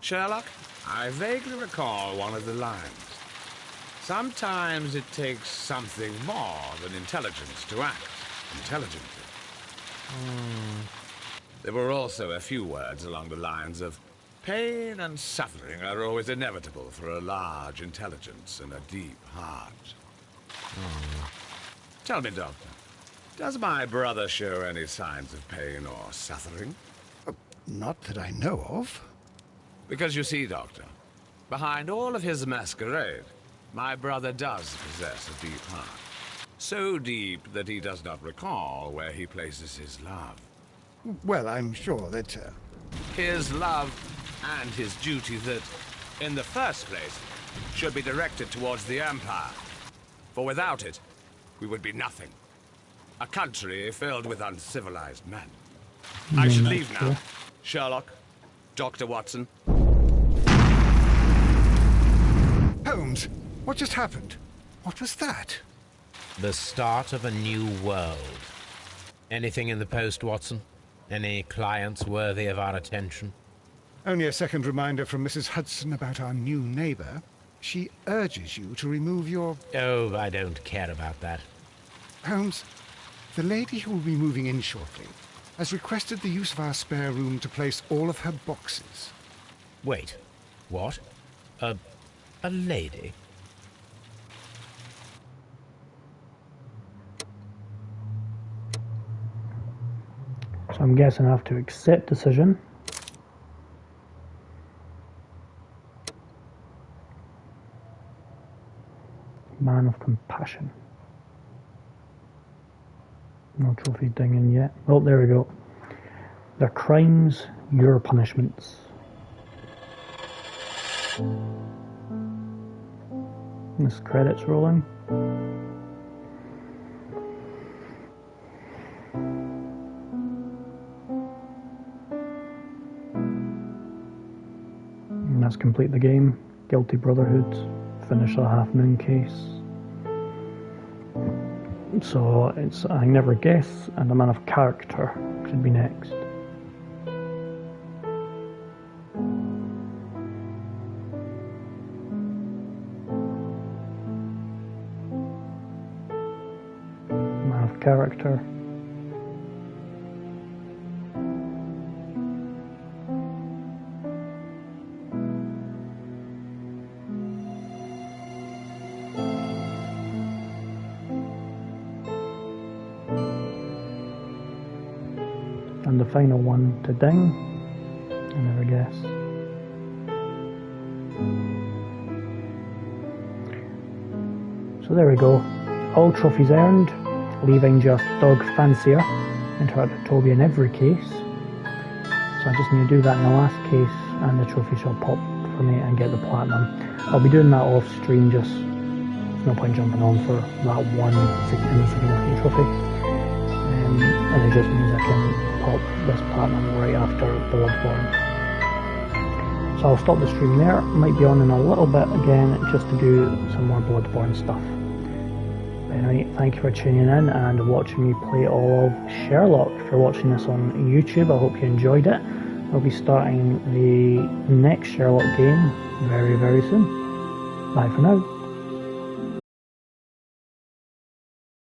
Sherlock, I vaguely recall one of the lines. Sometimes it takes something more than intelligence to act intelligently. There were also a few words along the lines of, pain and suffering are always inevitable for a large intelligence and a deep heart. Tell me, Doctor, does my brother show any signs of pain or suffering? Not that I know of. Because you see, Doctor, behind all of his masquerade, my brother does possess a deep heart. So deep that he does not recall where he places his love. Well, I'm sure that... His love and his duty that, in the first place, should be directed towards the Empire. For without it, we would be nothing. A country filled with uncivilized men. I should leave now. Sherlock, Dr. Watson. Holmes, what just happened? What was that? The start of a new world. Anything in the post, Watson? Any clients worthy of our attention? Only a second reminder from Mrs. Hudson about our new neighbor. She urges you to remove your... Oh, I don't care about that. Holmes, the lady who will be moving in shortly has requested the use of our spare room to place all of her boxes. Wait, what? A lady? So I'm guessing I have to accept decision. Man of compassion. No trophy dinging yet. Oh, there we go. Their crimes, your punishments. This credits rolling. And that's complete the game. Guilty Brotherhood. Finish the Half Moon case. So it's I never guess, and a man of character should be next. Man of character. And the final one to ding. I never guess. So there we go. All trophies earned, leaving just Dog Fancier. Interact with Toby in every case. So I just need to do that in the last case and the trophy shall pop for me and get the platinum. I'll be doing that off stream, just there's no point jumping on for that one insignificant trophy. And it just means I can pop this platinum right after Bloodborne. So I'll stop the stream there. Might be on in a little bit again just to do some more Bloodborne stuff. Anyway, thank you for tuning in and watching me play all of Sherlock. If you're watching this on YouTube, I hope you enjoyed it. I'll be starting the next Sherlock game very, very soon. Bye for now.